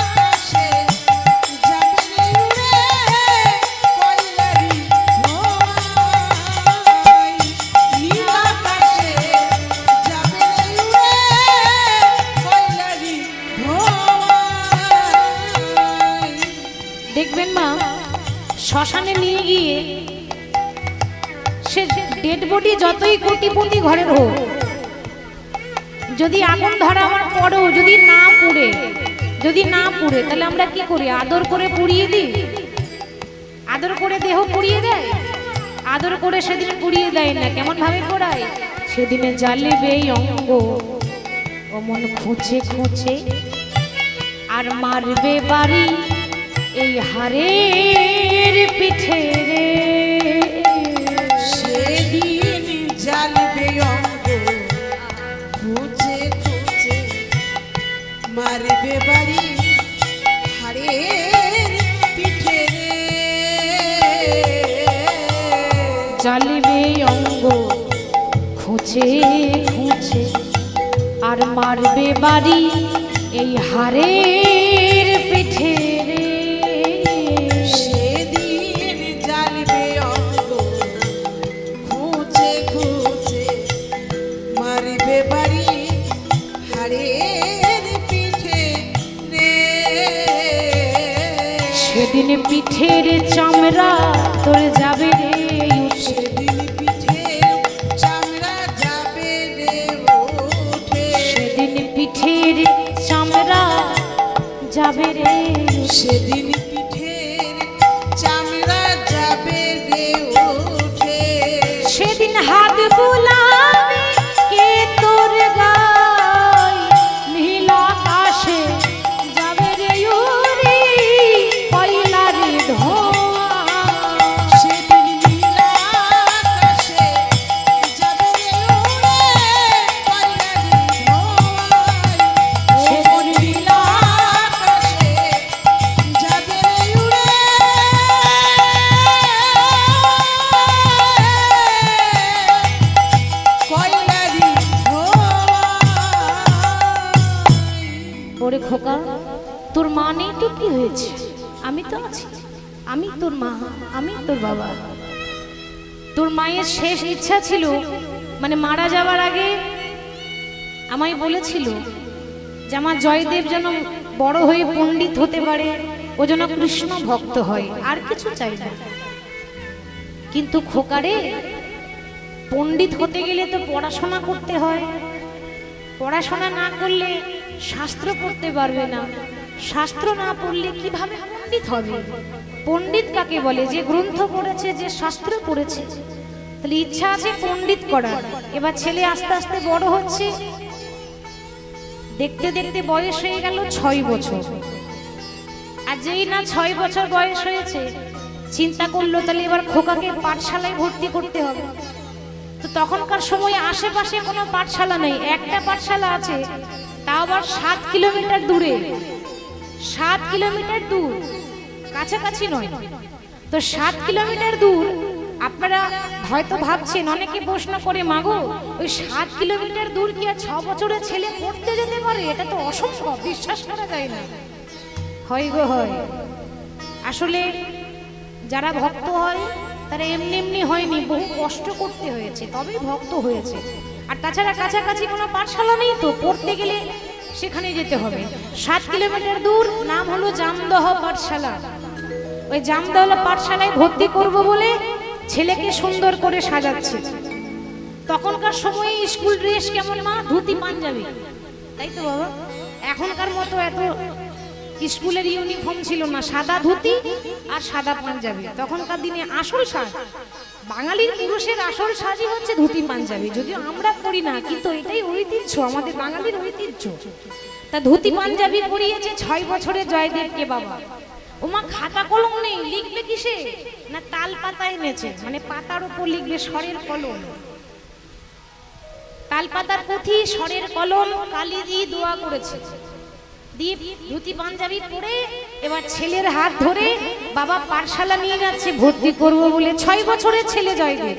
আকাশে যাবে রে উড়ে, কয়লারি ধোঁয়া, নীলা আকাশে যাবে রে উড়ে, কয়লারি ধোঁয়া। দেখবেন মা, শ্মশানে নিয়ে গিয়ে সে ডেড বডি যতই কোটিপতি ঘরের হোক, যদি আগুন ধরা আমার পরেও যদি না পুড়ে, তাহলে আমরা কি করি? আদর করে পুড়িয়ে দিই, আদর করে দেহ পুড়িয়ে দেয়, আদর করে সেদিন পুড়িয়ে দেয় না, কেমন ভাবে পোড়ায়? সেদিনে জ্বালিবে এই অঙ্গ অমন খুঁচে খুঁচে, আর মারবে বাড়ি এই হারের পিঠে রে সেদিন জ্বালবে অঙ্গ খুঁজে খুঁজে মারবে বাড়ি হাড়ের পিঠে রে জ্বালিবে অঙ্গ খুঁজে খুঁজে আর মারবে বাড়ি এই হারের পিঠে রে সেদিন জ্বালবে অঙ্গ খুঁজে খুঁজে মারবে বাড়ি হাড়ের পিঠে রে সেদিন পিঠের চামড়া তোর যাবে রে সেদিন পিঠের চামড়া যাবে রে উঠে সেদিন পিঠের চামড়া যাবে রে সেদিন পিঠের চামড়া যাবে রে উঠে সেদিন হাত বুলাবে কে তোর গায় নীল আকাশে যাবে রে উড়ি পয়লা রে ধোয়া সেদিন নীল আকাশে যাবে রে উড়ে পয়লা রে ধোঁয়ায় সেদিন নীল আকাশে যাবে রে উড়ে পয়লা রে ধোঁয়ায় ওরে খোকা তোর মা নেই তো কি হয়েছে আমি তো আছি আমি তোর মা আমি তোর বাবা তোর মায়ের শেষ ইচ্ছা ছিল মানে মারা যাওয়ার আগে আমায় বলেছিল যে আমার জয়দেব যেন বড় হয়ে পণ্ডিত হতে পারে ও যেন কৃষ্ণ ভক্ত হয় আর কিছু চাই না কিন্তু খোকারে পণ্ডিত হতে গেলে তো পড়াশোনা করতে হয় পড়াশোনা না করলে শাস্ত্র পড়তে পারবে না শাস্ত্র না পড়লে কিভাবে পণ্ডিত হবে পণ্ডিত কাকে বলে যে গ্রন্থ পড়েছে যে শাস্ত্র পড়েছে তাহলে ইচ্ছা আছে পণ্ডিত করার এবার ছেলে আস্তে আস্তে বড় হচ্ছে দেখতে দেখতে বয়স হয়ে গেল 6 বছর আর যেই না 6 বছর বয়স হয়েছে চিন্তা করলো তাহলে এবার খোকাকে পাঠশালায় ভর্তি করতে হবে তো তখনকার সময় আশেপাশে কোনো পাঠশালা নেই একটা পাঠশালা আছে তা আবার 7 কিলোমিটার দূরে 7 কিলোমিটার দূর কাছাকাছি নয় তো 7 কিলোমিটার দূর আপনারা হয়তো ভাবছেন অনেকে প্রশ্ন করে মাগো ওই 7 কিলোমিটার দূর কি আর 6 বছরের ছেলে পড়তে যেতে পারে এটা তো অসম্ভব বিশ্বাস করা যায় না হয় গো হয় আসলে যারা ভক্ত হয় তারা এমনি এমনি হয়নি বহু কষ্ট করতে হয়েছে তবেই ভক্ত হয়েছে আর তাছাড়া কাছাকাছি কোনো পাঠশালা নেই তো পড়তে গেলে সেখানে যেতে হবে 7 কিলোমিটার দূর নাম হলো জামদহ পাঠশালা ওই জামদহ পাঠশালায় ভর্তি করব বলে ছেলেকে সুন্দর করে সাজাচ্ছে তখনকার সময়ে স্কুল ড্রেস কেমন মা ধুতি পাঞ্জাবি তাই তো বাবা এখনকার মতো এত স্কুলের ইউনিফর্ম ছিল না সাদা ধুতি আর সাদা পাঞ্জাবি তখনকার দিনে আসল সাজ বাঙালির পুরুষের আসল সাজই হচ্ছে ধুতি পাঞ্জাবি যদিও আমরা পরি না কিন্তু এটাই ঐতিহ্য আমাদের বাঙালির ঐতিহ্য তা ধুতি পাঞ্জাবি পরিয়েছে 6 বছরের জয়দেবকে বাবা ওমা খাতা কলম নেই লিখবে কিসে না তাল পাতা এনেছে মানে পাতার উপর লিখবে স্বরের কলম তাল পাতার পুঁথি স্বরের কলম কালি দিয়ে দোয়া করেছে দিয়ে ধুতি পাঞ্জাবি পরে এবার ছেলের হাত ধরে বাবা পাঠশালা নিয়ে যাচ্ছে ভর্তি করব বলে 6 বছরের ছেলে জয়দেব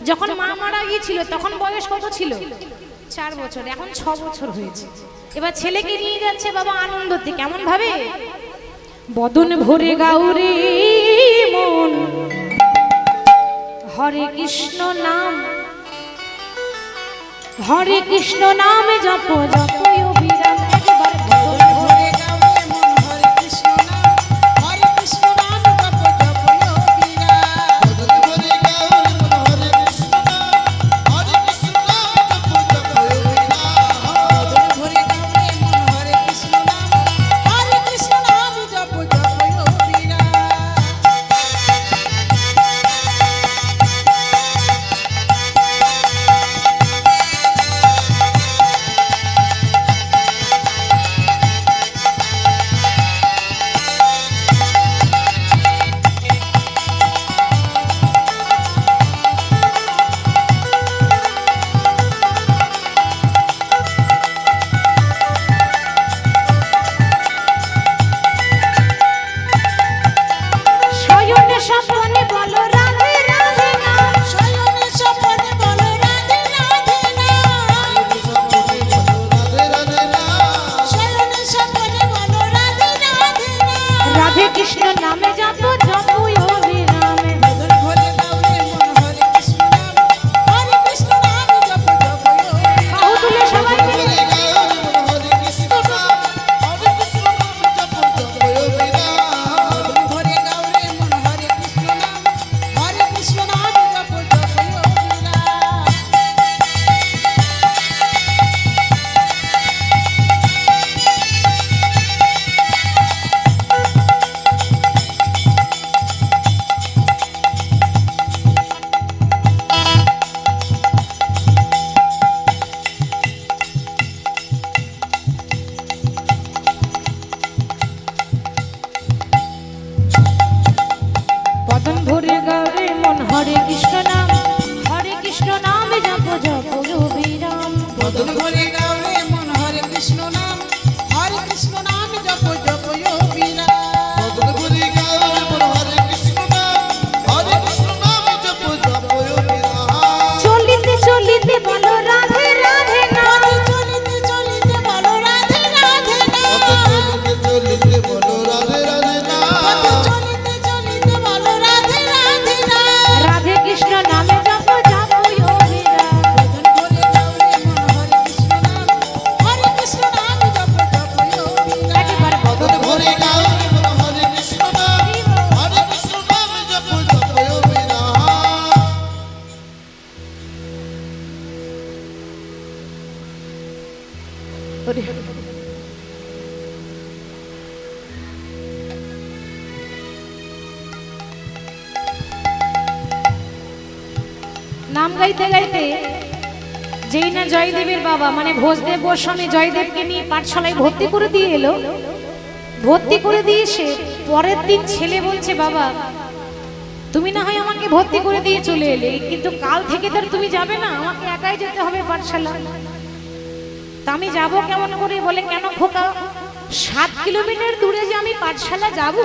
যখন মা মারা গিয়েছিল তখন বয়স কত ছিল 4 বছর এখন 6 বছর হয়েছে এবার ছেলেকে নিয়ে যাচ্ছে বাবা আনন্দতে কেমন ভাবে বদন ভরে গাউরে মন হরে কৃষ্ণ নাম জপ জপই অবিরাম একবার বদন হরে গাওয়ে মন হরে কৃষ্ণ নাম জপ জপ যোগীরা বদন ভরে গাওরে মন হরে কৃষ্ণ নাম জপ জপ যোগীরা ভরে গাওয়ে মন হরে কৃষ্ণ নাম জপ জপ যোগীরা কৃষ্ণ নামে জপ জপ অবিরামে। বদন ভরে গাওরে মন হরে কৃষ্ণ নাম, হরে কৃষ্ণ নাম জপ জপ অবিরাম। বাহু তুলে সবাই মিলে। হরে গাওরে মন হরে কৃষ্ণ নাম, হরে কৃষ্ণ নাম জপ জপ অবিরাম। বদন ভরে গাওরে মন হরে কৃষ্ণ নাম, হরে কৃষ্ণ নাম জপ জপ অবিরাম। বদন ভরে গাওরে মন হরে কৃষ্ণ নাম, হরে কৃষ্ণ নামে জপ জপ অবিরাম। বদন ভরে গাওরে মন হরে কৃষ্ণ নাম, হরে কৃষ্ণ নাম জপ জপ অবিরাম। বদন ভরে গাওরে মন হরে কৃষ্ণ নাম, হরে কৃষ্ণ নাম জপ জপ অবিরাম। চলিতে চলিতে বলো রাধে রাধে নাম, চলিতে চলিতে বলো রাধে রাধে কত নাম। চলিতে চলিতে বলো রাধে রাধে নাম। চলিতে চলিতে বলো রাধে রাধে নাম। রাধে কৃষ্ণ নামে জপ জপ অবিরাম। বদন ভরে গাওরে মন হরে কৃষ্ণ নাম, হরে কৃষ্ণ নাম জপ জপ অবিরাম। একেবারে বদন ভরে গাওরে মন হরে কৃষ্ণ নাম, হরে কৃষ্ণ নাম জপ জপ অবিরাম। ওরে। নাম গাইতে গাইতে যেই না জয়দেবের বাবা মানে ভোজদেব গোস্বামী জয়দেবকে নিয়ে পাঠশালায় ভর্তি করে দিয়ে এলো, ভর্তি করে দিয়ে এসে পরের দিন ছেলে বলছে, বাবা তুমি না হয় আমাকে ভর্তি করে দিয়ে চলে এলে, কিন্তু কাল থেকে তো আর তুমি যাবে না, আমাকে একাই যেতে হবে পাঠশালা। তা আমি যাবো কেমন করে? বলে, কেন খোকা, 7 কিলোমিটার দূরে যে আমি পাঠশালা যাব,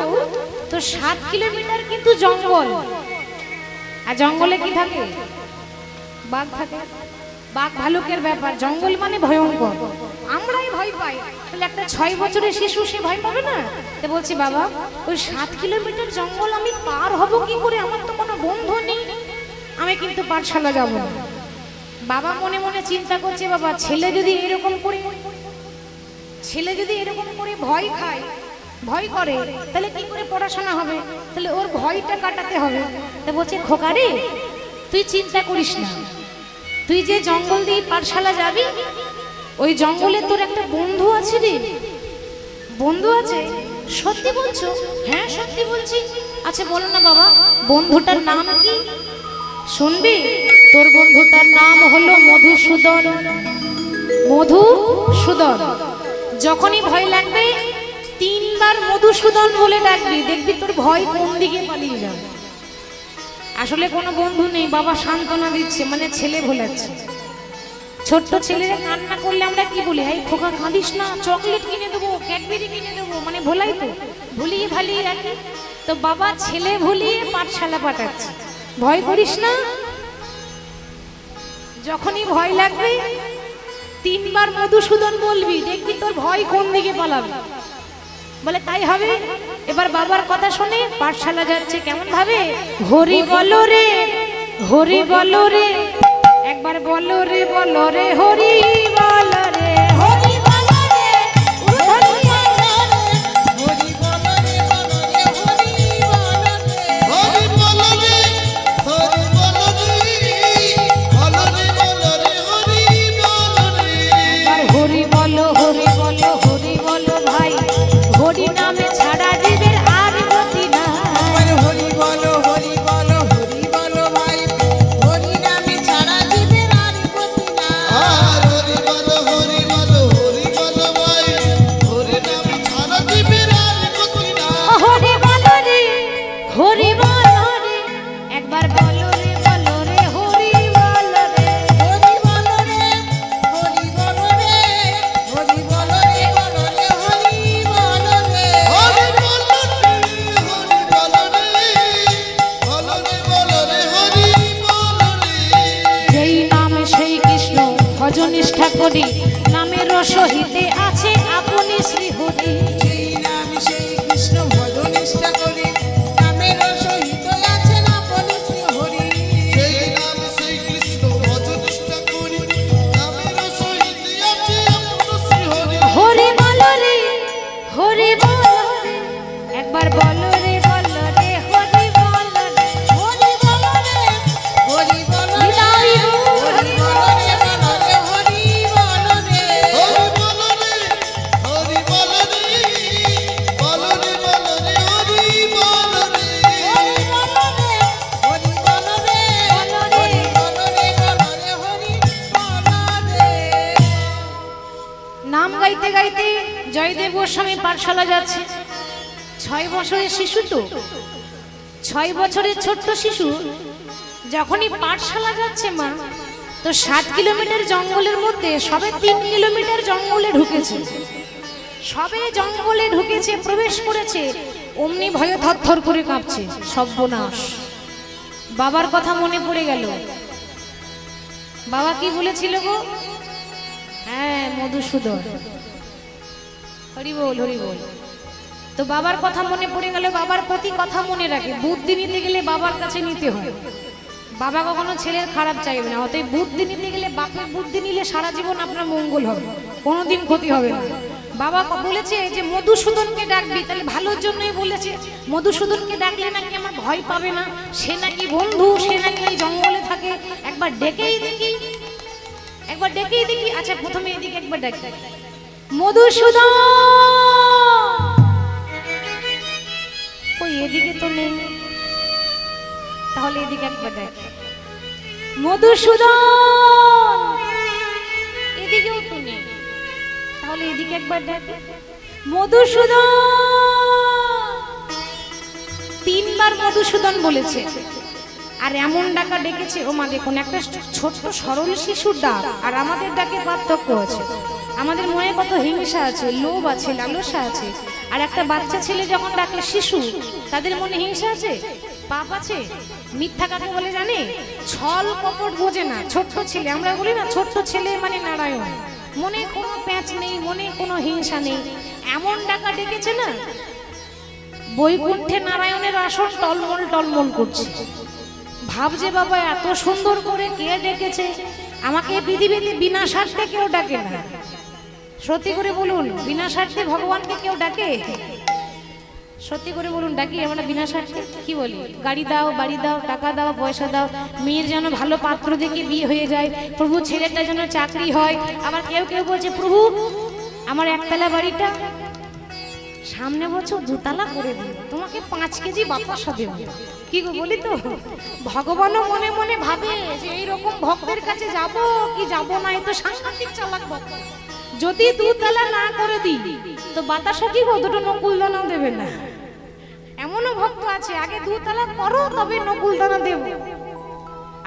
তো 7 কিলোমিটার কিন্তু জঙ্গল, আর জঙ্গলে কি থাকে? বাঘ থাকে, বাঘ ভালুকের ব্যাপার, জঙ্গল মানে ভয়ঙ্কর, আমরাই ভয় পাই, তাহলে একটা 6 বছরের শিশু সে ভয় পাবে না? তো বলছি, বাবা ওই 7 কিলোমিটার জঙ্গল আমি পার হব কি করে? আমার তো কোনো বন্ধু নেই, আমি কিন্তু পাঠশালা যাব না। বাবা মনে মনে চিন্তা করছে, বাবা ছেলে যদি এরকম করে ভয় খায়, ভয় করে, তাহলে কি করে পড়াশোনা হবে? তাহলে ওর ভয়টা কাটাতে হবে। তা বলছে, খোকা রে তুই চিন্তা করিস না, তুই যে জঙ্গল দিয়ে পাঠশালা যাবি, ওই জঙ্গলে তোর একটা বন্ধু আছে রে। বন্ধু আছে? সত্যি বলছো? হ্যাঁ সত্যি বলছি। আচ্ছা বলো না বাবা, বন্ধুটার নাম কি? শুনবি? তোর বন্ধুটার নাম হলো মধুসূদন। মধুসূদন। যখনই ভয় লাগবে 3 বার মধুসূদন বলে ডাকবি, দেখবি তোর ভয় কোন দিকে পালিয়ে যাবে। আসলে কোনো বন্ধু নেই, বাবা সান্ত্বনা দিচ্ছে, মানে ছেলে ভোলাচ্ছে। ছোট্ট ছেলেরা কান্না করলে আমরা কি বলি? এই খোকা কাঁদিস না, চকলেট কিনে দেবো, ক্যাডবেরি কিনে দেবো, মানে ভোলাই তো, ভুলিয়ে ভালিয়ে রাখি। তো বাবা ছেলে ভুলিয়ে পাঠশালা পাঠাচ্ছে, ভয় করিস না। যখনই ভয় লাগবে 3 বার মধুসূদন বলবি, দেখবি তোর ভয় কোন দিকে পালাবে। বলে তাই হবে। এবার বাবার কথা শুনে পাঠশালা যাচ্ছে কেমন ভাবে? হরি বলো রে, হরি বলো রে, একবার বলো রে, বলো রে, হরি বলো রে, হরি বলো রে, হরি বলো রে, হরি বলো রে, বলো রে, হরি বলো রে। হরি বলো রে, হরি বলো রে, বলো রে, বলো রে, হরি বলো রে। একবার হরি বলো, হরি বলো, হরি বলো ভাই, হরি নামে ছাড়া জীবের আর গতি নাই। আবার হরি বলো, হরি বলো, হরি বলো ভাই, হরি নামে ছাড়া জীবের আর গতি নাই। আর হরি বলো, বলো রে বলো রে হরি বলো রে হরি বলো রে হরি বলো রে নিতাই হরি বলো রে বলো রে হরি বলো রে হরি বলো রে হরি বলো রে বলো রে বলো রে হরি বলো রে হরি বলো রে হরি বলো রে বলো রে। হরি বলো রে বলো রে হরি বলো রে নাম গাইতে গাইতে জয়দেব গোস্বামী পাঠশালা যাচ্ছে। 6 বছরের শিশু তো, 6 বছরের ছোট্ট শিশু যখনই পাঠশালা যাচ্ছে মা, তো 7 কিলোমিটার জঙ্গলের মধ্যে সবে 3 কিলোমিটার জঙ্গলে ঢুকেছে। সবে জঙ্গলে ঢুকেছে, প্রবেশ করেছে, অমনি ভয়ে থরথর করে কাঁপছে। সর্বনাশ! বাবার কথা মনে পড়ে গেল। বাবা কি বলেছিল গো? হ্যাঁ, মধুসূদন। হরি বল হরি বল। তো বাবার কথা মনে পড়ে গেল। বাবার প্রতি কথা মনে রাখে। বুদ্ধি নিতে গেলে বাবার কাছে নিতে হয়। বাবা কখনো ছেলের খারাপ চাইবে না। অতএব বুদ্ধি নিতে গেলে বাপের বুদ্ধি নিলে সারা জীবন আপনার মঙ্গল হবে, কোনোদিন ক্ষতি হবে না। বাবা বলেছে যে মধুসূদনকে ডাকবি, তাহলে ভালোর জন্যই বলেছে। মধুসূদনকে ডাকলে নাকি আমার ভয় পাবে না, সে নাকি বন্ধু, সে নাকি এই জঙ্গলে থাকে। একবার ডেকেই দেখি, একবার ডেকেই দেখি। আচ্ছা, প্রথমে এদিকে একবার ডাকি, মধুসূদন। ওই এদিকে তো নেই, তাহলে এদিকে একবার ডাকি, মধুসূদন। এদিকেও তো নেই, তাহলে এদিকে একবার ডাকি, মধুসূদন। 3 বার মধুসূদন বলেছে। আর এমন ডাকা ডেকেছে, ও মা দেখুন, একটা ছোট্ট সরল শিশুর ডাক আর আমাদের ডাকে পার্থক্য আছে। আমাদের মনে কত হিংসা আছে, লোভ আছে, লালসা আছে। আর একটা বাচ্চা ছেলে যখন ডাকে শিশু, তাদের মনে হিংসা আছে, পাপ আছে। মিথ্যা কাকে বলে জানে? ছল কপট বোঝে না ছোট্ট ছেলে। আমরা বলি না ছোট্ট ছেলে মানে নারায়ণ, মনে কোনো প্যাঁচ নেই, মনে কোনো হিংসা নেই। এমন ডাকা ডেকেছে না, বৈকুণ্ঠে নারায়ণের আসন টলমল টলমল করছে। ভাবছে বাবা এত সুন্দর করে কে ডেকেছে আমাকে। পৃথিবীতে বিনা স্বার্থে কেউ ডাকে না। সত্যি করে বলুন, বিনা স্বার্থে ভগবানকে কেউ ডাকে? সত্যি করে বলুন, ডাকি আমরা বিনা স্বার্থে? কি বলি? গাড়ি দাও, বাড়ি দাও, টাকা দাও, পয়সা দাও, মেয়ের যেন ভালো পাত্র দেখে বিয়ে হয়ে যায়, প্রভু ছেলেটা যেন চাকরি হয়। আবার কেউ কেউ বলছে, প্রভু আমার 1 তলা বাড়িটা সামনে বছর 2 তলা করে দিই, তোমাকে 5 কেজি বাতাসা দেব। কি গো বলি তো, ভগবানও মনে মনে ভাবে যে এইরকম ভক্তের কাছে যাব কি যাব না। এ তো সাংঘাতিক চালাক ভক্ত। যদি 2 তলা না করে দিই তো বাতাসা কি গো, 2টো নকুলদানা দেবে না। এমনও ভক্ত আছে, আগে 2 তলা করো তবে নকুলদানা দেব।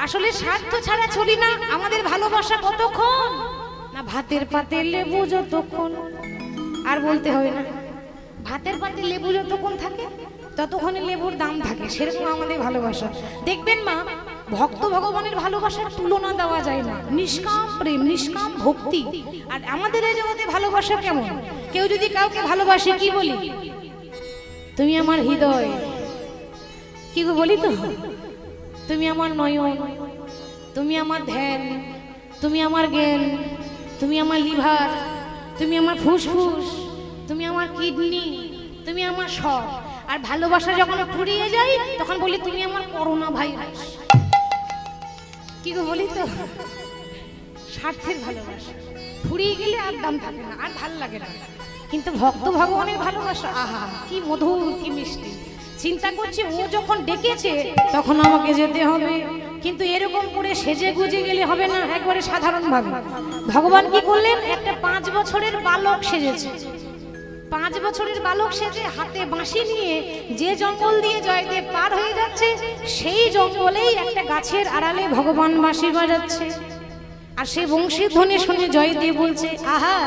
আসলে স্বার্থ ছাড়া চলি না। আমাদের ভালোবাসা কতক্ষণ না, ভাতের পাতে লেবু যতক্ষণ। আর বলতে হবে না, ভাতের পাতে লেবু যতক্ষণ থাকে ততক্ষণে লেবুর দাম থাকে। সেরকম আমাদের ভালোবাসা। দেখবেন মা, ভক্ত ভগবানের ভালোবাসার তুলনা দেওয়া যায় না। নিষ্কাম প্রেম, নিষ্কাম ভক্তি। আর আমাদের এই জগতে ভালোবাসা কেমন? কেউ যদি কাউকে ভালোবাসে, কি বলি? তুমি আমার হৃদয়। কি গো বলি তো, তুমি আমার নয়ন, তুমি আমার ধ্যান, তুমি আমার জ্ঞান, তুমি আমার লিভার, তুমি আমার ফুসফুস, তুমি আমার কিডনি, তুমি আমার সব। আর ভালোবাসা যখন ফুরিয়ে যায় তখন বলি তুমি আমার করোনা ভাইরাস। কি গো বলি তো, স্বার্থের ভালোবাসা ফুরিয়ে গেলে আর দাম থাকে না, আর ভাল লাগে না। কিন্তু ভক্ত ভগবানের ভালোবাসা, আহা কি মধুর, কি মিষ্টি। চিন্তা করছি ও যখন ডেকেছে তখন আমাকে যেতে হবে, কিন্তু এরকম করে সেজে গুজে গেলে হবে না। একবারে সাধারণভাবে ভগবান কি করলেন, একটা 5 বছরের বালক সেজেছে। 5 বছরের বালক সেজে হাতে বাঁশি নিয়ে যে জঙ্গল দিয়ে জয়দেব পার হয়ে যাচ্ছে, সেই জঙ্গলেই একটা গাছের আড়ালে ভগবান বাঁশি বাজাচ্ছে। আর সেই বংশীর ধ্বনি শুনে জয়দেব বলছে, আহা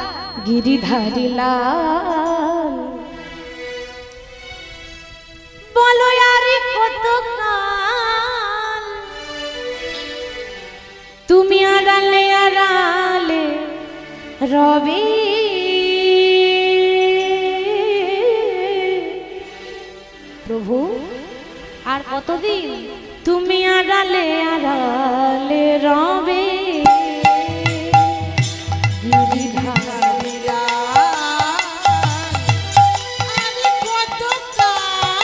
গিরিধারী লাল, বলো আর কত কাল তুমি আড়ালে আড়ালে রবি। প্রভু আর কতদিন তুমি আড়ালে আড়ালে রবে। আরে কত কাল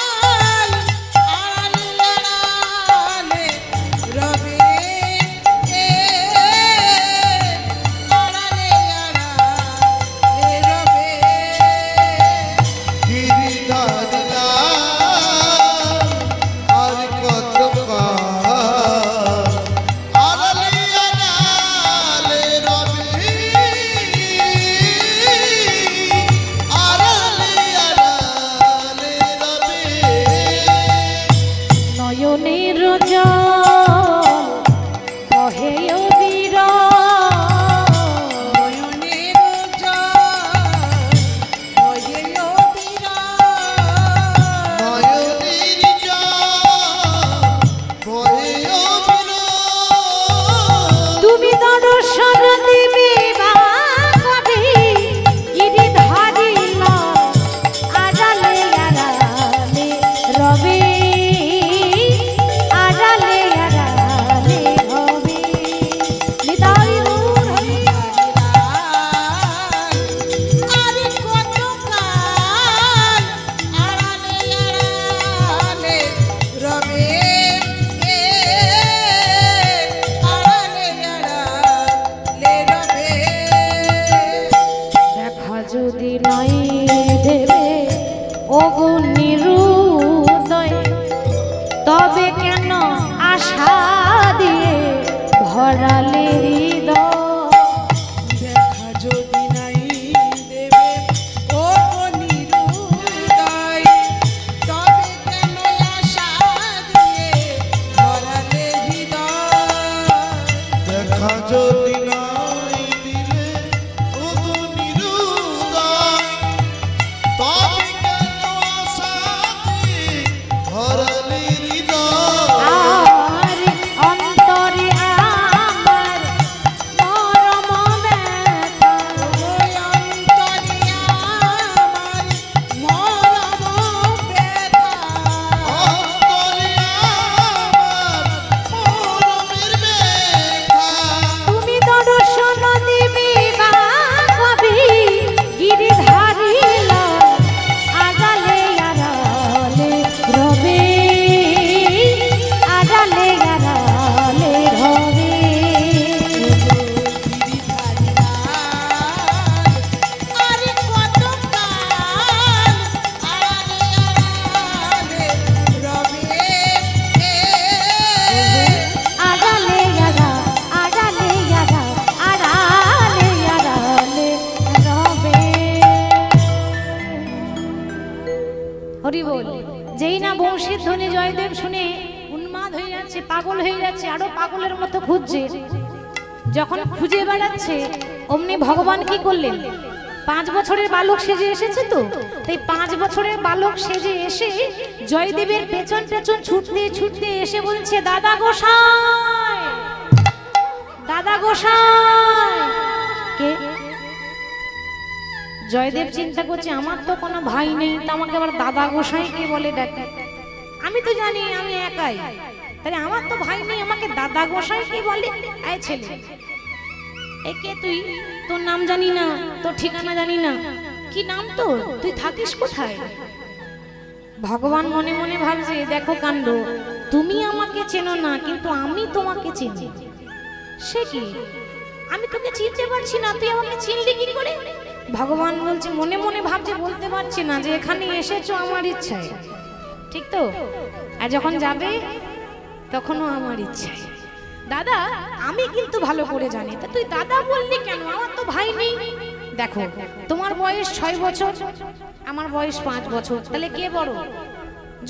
হরলি হৃদয় আর অন্তরে আমার মরম ব্যথা ওই অন্তরে আমার মরম ব্যথা অন্তরে আমার মরমের ব্যথা তুমি দর্শন দিবি বা কবি গিরিধারী আগালে আড়ালে রবে আগালে আড়ালে রবে আরে কত কাল আড়ালে আড়ালে রবে আড়ালে আড়ালে আড়ালে আড়ালে রবে। হরি বল। যেই না বংশীর ধ্বনি জয়দেব শুনে উন্মাদ হয়ে যাচ্ছে, পাগল হয়ে যাচ্ছে, আরো পাগলের মতো খুঁজছে। যখন খুঁজে বেড়াচ্ছে অমনি ভগবান কি করলেন, 5 বছরের বালক সেজে এসেছে তো, তাই 5 বছরের বালক সেজে এসে জয়দেবের পেছন পেছন ছুটতে ছুটতে এসে বলছে, দাদা গোসাই, দাদা গোসাই। কে? জয়দেব চিন্তা করছে আমার তো কোনো ভাই নেই, তা আমাকে আবার দাদা গোসাই কে বলে ডাকে? আমি তো জানি আমি একাই, তাহলে আমার তো ভাই নেই, আমাকে দাদা গোসাই কে বলে? এই ছেলে, এ কে তুই? তোর নাম জানি না, তোর ঠিকানা জানি না, কি নাম তোর? তুই থাকিস কোথায়? ভগবান মনে মনে ভাবছে, দেখো কাণ্ড, তুমি আমাকে চেনো না কিন্তু আমি তোমাকে চিনি। সে কি? আমি তোকে চিনতে পারছি না, তুই আমাকে চিনলি কি করে? ভগবান বলছে, মনে মনে ভাবছে, বলতে পারছি না যে এখানে এসেছো আমার ইচ্ছায়, ঠিক তো? আর যখন যাবে তখনও আমার ইচ্ছায়। দাদা আমি কিন্তু ভালো করে জানি, তা তুই দাদা বললি কেন? আমার তো ভাই নেই। দেখো তোমার বয়স 6 বছর, আমার বয়স 5 বছর, তাহলে কে বড়?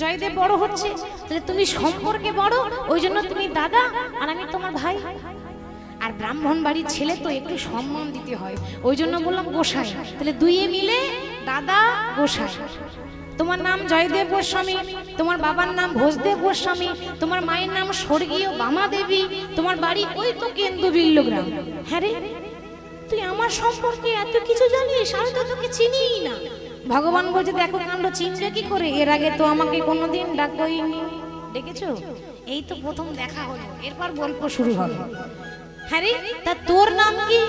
জয়দেব বড় হচ্ছে, তাহলে তুমি সম্পর্কে বড়, ওই জন্য তুমি দাদা আর আমি তোমার ভাই। আর ব্রাহ্মণ বাড়ির ছেলে তো একটু সম্মান দিতে হয়, ওই জন্য বললাম গোসাই, তাহলে দুইয়ে মিলে দাদা গোসাই। তোমার নাম জয়দেব গোস্বামী, তোমার বাবার নাম ভোজদেব গোস্বামী, তোমার মায়ের নাম স্বর্গীয় বামা দেবী, তোমার বাড়ি ওই তো কেন্দুবিল্ল গ্রাম। হ্যাঁ রে, তুই আমার সম্পর্কে এত কিছু জানিস, আমি তো তোকে চিনিই না। ভগবান বলছে, দেখো কাণ্ড, চিনবে কি করে? এর আগে তো আমাকে কোনোদিন ডাকইনি, দেখেছো? এই তো প্রথম দেখা হলো, এরপর গল্প শুরু হবে। হ্যাঁ রে, তা তোর নাম কি?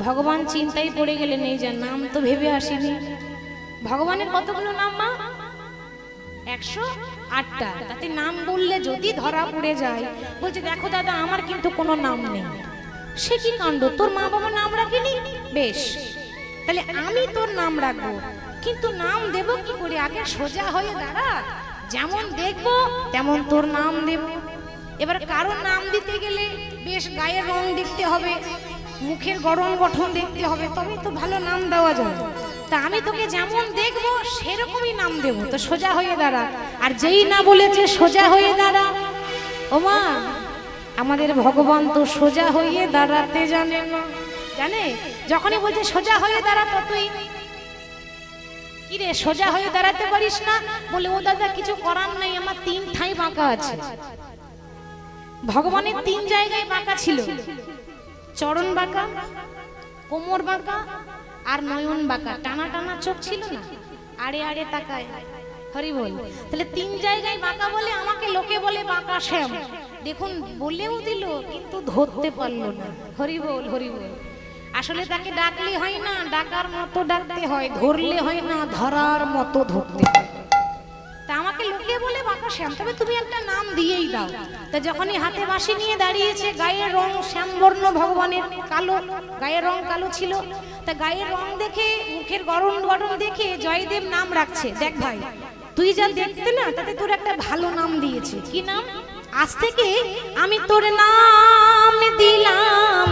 ভগবান চিন্তায় পড়ে গেলেন, এই যে নাম তো ভেবে আসেনি। ভগবানের কতগুলো নাম মা? 108টা, তাতে নাম বললে যদি ধরা পড়ে যায়। বলছে, দেখো দাদা আমার কিন্তু কোনো নাম নেই। সে কি কাণ্ড, তোর মা বাবা নাম রাখেনি? বেশ, তাহলে আমি তোর নাম রাখবো, কিন্তু নাম দেব কি করে? আগে সোজা হয়ে দাঁড়া, যেমন দেখবো তেমন তোর নাম দেব। এবার কারো নাম দিতে গেলে বেশ গায়ের রং দেখতে হবে, মুখের গড়ন গঠন দেখতে হবে, তবে তো ভালো নাম দেওয়া যায়। তা আমি তোকে যেমন দেখবো সেরকমই নাম দেব, তো সোজা হয়ে দাঁড়া। আর যেই না বলেছে সোজা হয়ে দাঁড়া, ও মা, আমাদের ভগবান তো সোজা হয়ে দাঁড়াতে জানে না, জানে? যখনই বলছে সোজা হয়ে দাঁড়া, তো তুই কি রে সোজা হয়ে দাঁড়াতে পারিস না? বলে, ও দাদা কিছু করার নাই, আমার 3 ঠাঁই বাঁকা আছে। ভগবানের 3 জায়গায় বাঁকা ছিল, চরণ বাঁকা, কোমর বাঁকা আর নয়ন বাঁকা। টানা টানা চোখ ছিল না, আড়ে আড়ে তাকায়। হরি বল। তাহলে 3 জায়গায় বাঁকা বলে আমাকে লোকে বলে বাঁকা শ্যাম। দেখুন বলেও দিল কিন্তু ধরতে পারলো না। হরি বল, হরি বল। আসলে তাকে ডাকলে হয় না, ডাকার মতো ডাকতে হয়, ধরলে হয় না, ধরার মতো ধরতে হয়। তা আমাকে লোকে বলে বাঁকা শ্যাম, তবে তুমি একটা নাম দিয়েই দাও। তা যখনই হাতে বাঁশি নিয়ে দাঁড়িয়েছে, গায়ের রং শ্যামবর্ণ, ভগবানের কালো, গায়ের রং কালো ছিল। তা গায়ের রং দেখে, মুখের গড়ন গঠন দেখে জয়দেব নাম রাখছে। দেখ ভাই, তুই যা দেখতে না, তাতে তোর একটা ভালো নাম দিয়েছে। কি নাম? আজ থেকে আমি তোর নাম দিলাম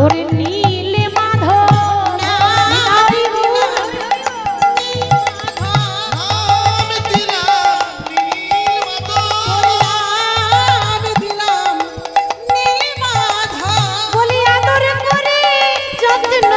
ওরে নীলে মাধব। যত্ন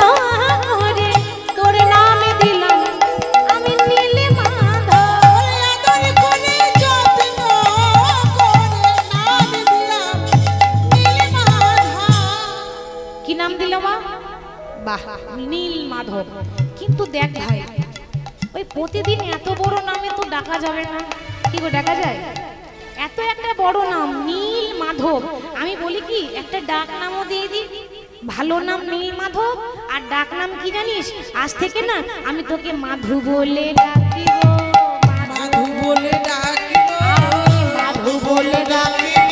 প্রতিদিন এত বড় নামে তো ডাকা যাবে না। কি গো, ডাকা যায়? এত একটা বড় নাম নীল মাধব, আমি বলি কি একটা ডাক নামও দিয়ে দিই। ভালো নাম নীল মাধব, আর ডাক নাম কি জানিস? আজ থেকে না আমি তোকে মাধু বলে ডাকিব, মাধু বলে ডাকিব, মাধু বলে ডাকিব।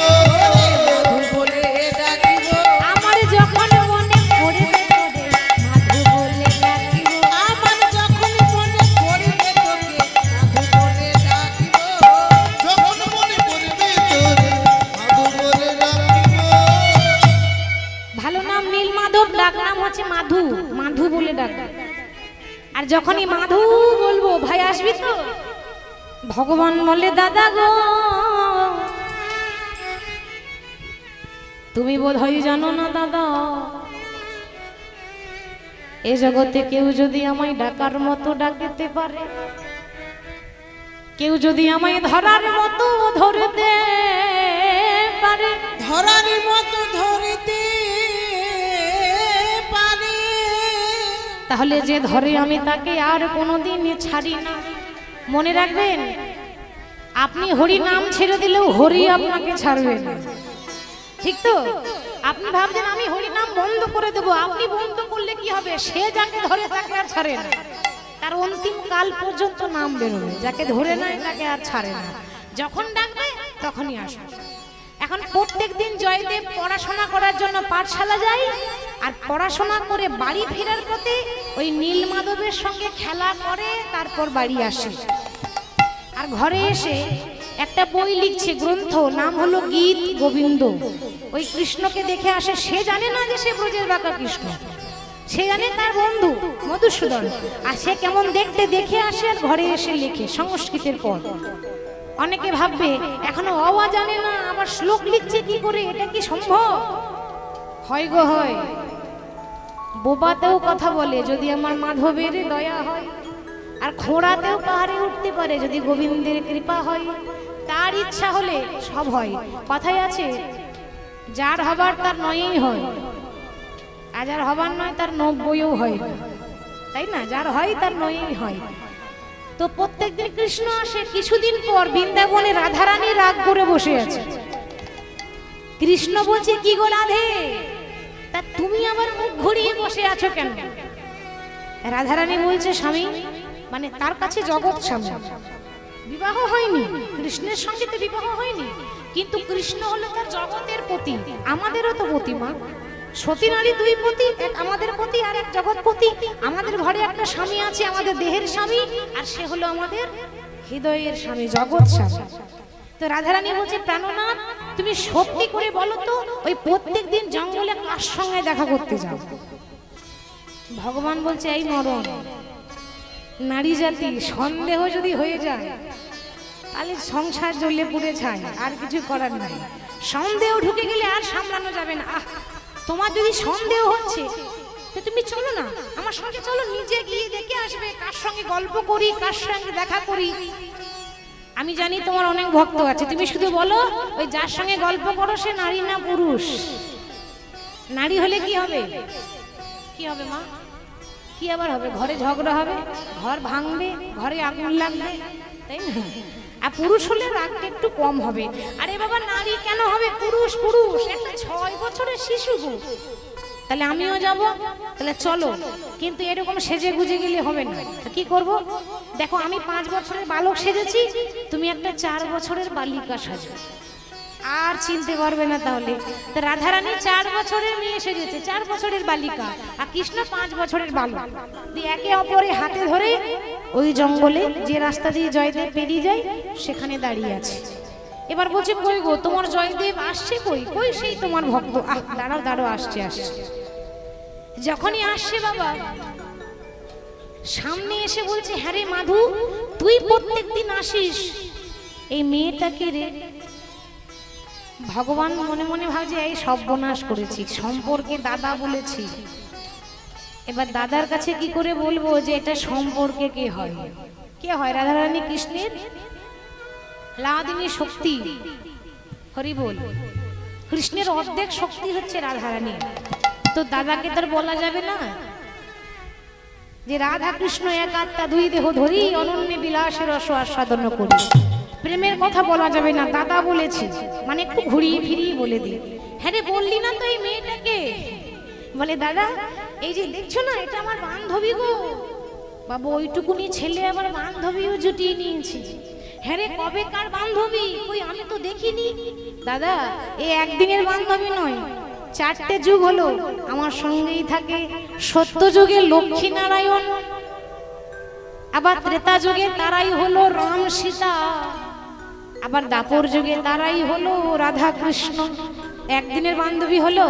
মাধু বলে ডাকিব, আমার যখন মনে পড়বে তোরে মাধু বলে ডাকিব, আমার যখন মনে পড়বে তোকে মাধু বলে ডাকিব। যখন মনে পড়বে তোরে মাধু বলে ডাকিব। ভালো নাম নীল মাধব, ডাক নাম হচ্ছে মাধু, মাধু বলে ডাক। আর যখনই মাধু বলবো, ভাই আসবি তো? ভগবান বলে দাদা গো, তুমি বোধহয় জানো না দাদা, এ জগতে কেউ যদি আমায় ডাকার মতো ডাকতে পারে, কেউ যদি আমায় ধরার মতো ধরতে পারে, ধরার মতো ধরিতে পারে, তাহলে যে ধরে আমি তাকে আর কোনোদিন ছাড়ি না। মনে রাখবেন, আপনি হরি নাম ছেড়ে দিলেও হরি আপনাকে ছাড়বে না, ঠিক তো? আপনি ভাবছেন আমি হরি নাম বন্ধ করে দেবো, আপনি বন্ধ করলে কি হবে? সে যাকে ধরে তাকে আর ছাড়ে না, তার অন্তিম কাল পর্যন্ত নাম বেরোবে। যাকে ধরে নেয় তাকে আর ছাড়ে না, যখন ডাকবে তখনই আসবে। এখন প্রত্যেকদিন জয়দেব পড়াশোনা করার জন্য পাঠশালা যায়, আর পড়াশোনা করে বাড়ি ফেরার পথে ওই নীল মাধবের সঙ্গে খেলা করে, তারপর বাড়ি আসে। আর ঘরে এসে একটা বই লিখছে, গ্রন্থ, নাম হলো গীত গোবিন্দ। ওই কৃষ্ণকে দেখে আসে, সে জানে না যে সে ব্রজের বাঁকা কৃষ্ণ, সে জানে তার বন্ধু মধুসূদন। আর সে কেমন দেখতে দেখে আসে, আর ঘরে এসে লেখে সংস্কৃতের পদ। অনেকে ভাববে এখনো অওয়া জানে না, আবার শ্লোক লিখছে কি করে, এটা কি সম্ভব? হয় গো হয়, বোবাতেও কথা বলে যদি আমার মাধবের দয়া হয়, আর খোঁড়াতেও পাহাড়ে উঠতে পারে যদি গোবিন্দের কৃপা হয়। তার ইচ্ছা হলে সব হয়। কথায় আছে, যার হবার তার নয়ই হয়, আর যার হবার নয় তার 90ও হয় না, তাই না? যার হয় তার নয়ই হয়। তো প্রত্যেকদিন কৃষ্ণ আসে। কিছুদিন পর বৃন্দাবনে রাধারানী রাগ করে বসে আছে। কৃষ্ণ বলছে, কি গো রাধে, তা তুমি আবার মুখ ঘুরিয়ে বসে আছো কেন? রাধারানী বলছে, স্বামী, মানে তার কাছে জগৎ স্বামী, বিবাহ হয়নি, কৃষ্ণের সঙ্গে তো বিবাহ হয়নি, কিন্তু কৃষ্ণ হলো তার জগতের পতি, আমাদেরও তো পতি। মা, সতী নারী দুই পতি, এক আমাদের পতি আর এক জগৎপতি। আমাদের ঘরে একটা স্বামী আছে, আমাদের দেহের স্বামী, আর সে হলো আমাদের হৃদয়ের স্বামী, জগৎ স্বামী। তো রাধারানী বলছে, প্রাণনাথ, তুমি সত্যি করে বলো তো, ওই প্রত্যেকদিন জঙ্গলে কার সঙ্গে দেখা করতে যাও? ভগবান বলছে, এই মরণ নারী জাতি, সন্দেহ যদি হয়ে যায় তাহলে সংসার জ্বলে পুড়ে ছাই, আর কিছু করার নাই। সন্দেহ ঢুকে গেলে আর সামলানো যাবে না। আহ, তোমার যদি সন্দেহ হচ্ছে তো তুমি চলো না আমার সঙ্গে, চলো নিজে গিয়ে দেখে আসবে, কার সঙ্গে গল্প করি, কার সঙ্গে দেখা করি। আমি জানি তোমার অনেক ভক্ত আছে, তুমি শুধু বলো ওই যার সঙ্গে গল্প করো সে নারী না পুরুষ। নারী হলে কি হবে? কি হবে মা? কি আবার হবে? ঘরে ঝগড়া হবে, ঘর ভাঙবে, ঘরে আগুন লাগবে, তাই না? আর পুরুষ হলে রাগটা একটু কম হবে। আরে বাবা, নারী কেন হবে? পুরুষ পুরুষ, একটা 6 বছরের শিশু গো। তাহলে আমিও যাব, তাহলে চলো। কিন্তু এরকম সেজে গুজে গেলে হবে না। কি করব? দেখো, আমি 5 বছরের বালক সেজেছি, তুমি একটা 4 বছরের বালিকা সাজো, আর চিনতে পারবে না। তাহলে তো রাধারানী 4 বছরের মেয়ে সেজেছে, 4 বছরের বালিকা, আর কৃষ্ণ 5 বছরের বালক। একে অপরের হাতে ধরে ওই জঙ্গলে যে রাস্তা দিয়ে জয়দেব পেরিয়ে যায় সেখানে দাঁড়িয়ে আছে। এবার বলছে, কই গো তোমার জয়দেব আসছে? কই কই সেই তোমার ভক্ত। আহ, দাঁড়াও দাঁড়াও, আসছে আসছে। যখনই আসছে বাবা সামনে এসে বলছে, হ্যাঁ রে মাধু, তুই প্রত্যেকদিন আসিস, এই মেয়েটাকে রে। ভগবান মনে মনে ভাবছে, এই সর্বনাশ করেছি, সম্পর্কে দাদা বলেছি, এবার দাদার কাছে কি করে বলবো যে এটা সম্পর্কে কে হয়? কে হয়? রাধারানী কৃষ্ণের লাদিনী শক্তি। হরি বল। কৃষ্ণের অর্ধেক শক্তি হচ্ছে রাধারানী। তো দাদাকে তার বলা যাবে না, যে রাধা কৃষ্ণ এক আত্মা দুই দেহ ধরি অনন্য বিলাসের রস আস্বাদন করি। প্রেমের কথা বলা যাবে না, দাদা বলেছে, মানে একটু ঘুরিয়ে ফিরিয়ে বলে দি। হ্যাঁ রে, বললি না তো এই মেয়েটাকে? বলে দাদা এই যে দেখছো না, এটা আমার বান্ধবী গো। বাবু ওইটুকুনি ছেলে আবার বান্ধবীও জুটিয়ে নিয়েছে। হ্যাঁ রে, কবেকার বান্ধবী? কই আমি তো দেখিনি। দাদা এ একদিনের বান্ধবী নয়, 4টে যুগ হলো আমার সঙ্গেই থাকে। সত্য যুগে লক্ষ্মী নারায়ণ, আবার ত্রেতা যুগে তারাই হলো রাম সীতা, আবার দাপর যুগে তারাই হলো রাধা কৃষ্ণ। একদিনের বান্ধবী হলো?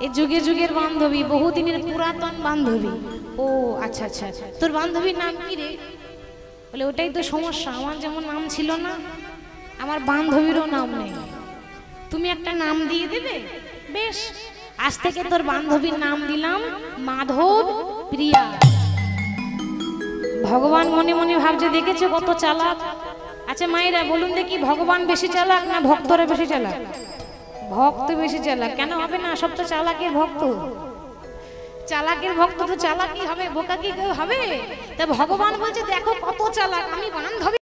এ যুগে যুগের বান্ধবী, বহুদিনের পুরাতন বান্ধবী। ও আচ্ছা আচ্ছা, তোর বান্ধবীর নাম কি রে? বলে ওটাই তো সমস্যা, আমার যেমন নাম ছিল না, আমার বান্ধবীরও নাম নেই। তুমি একটা নাম দিয়ে দেবে? বেশ, আজ থেকে তোর বান্ধবীর নাম দিলাম মাধব প্রিয়া। ভগবান মনে মনে ভাবছে দেখেছো কত চালাক। আচ্ছা মায়েরা বলুন দেখি, ভগবান বেশি চালাক না ভক্তরা বেশি চালাক? ভক্ত বেশি চালাক। কেন হবে না? সব তো চালাকের ভক্ত। চালাকের ভক্ত তো চালাকই হবে, বোকা কি কেউ হবে? তা ভগবান বলছে দেখো কত চালাক, আমি বান্ধবী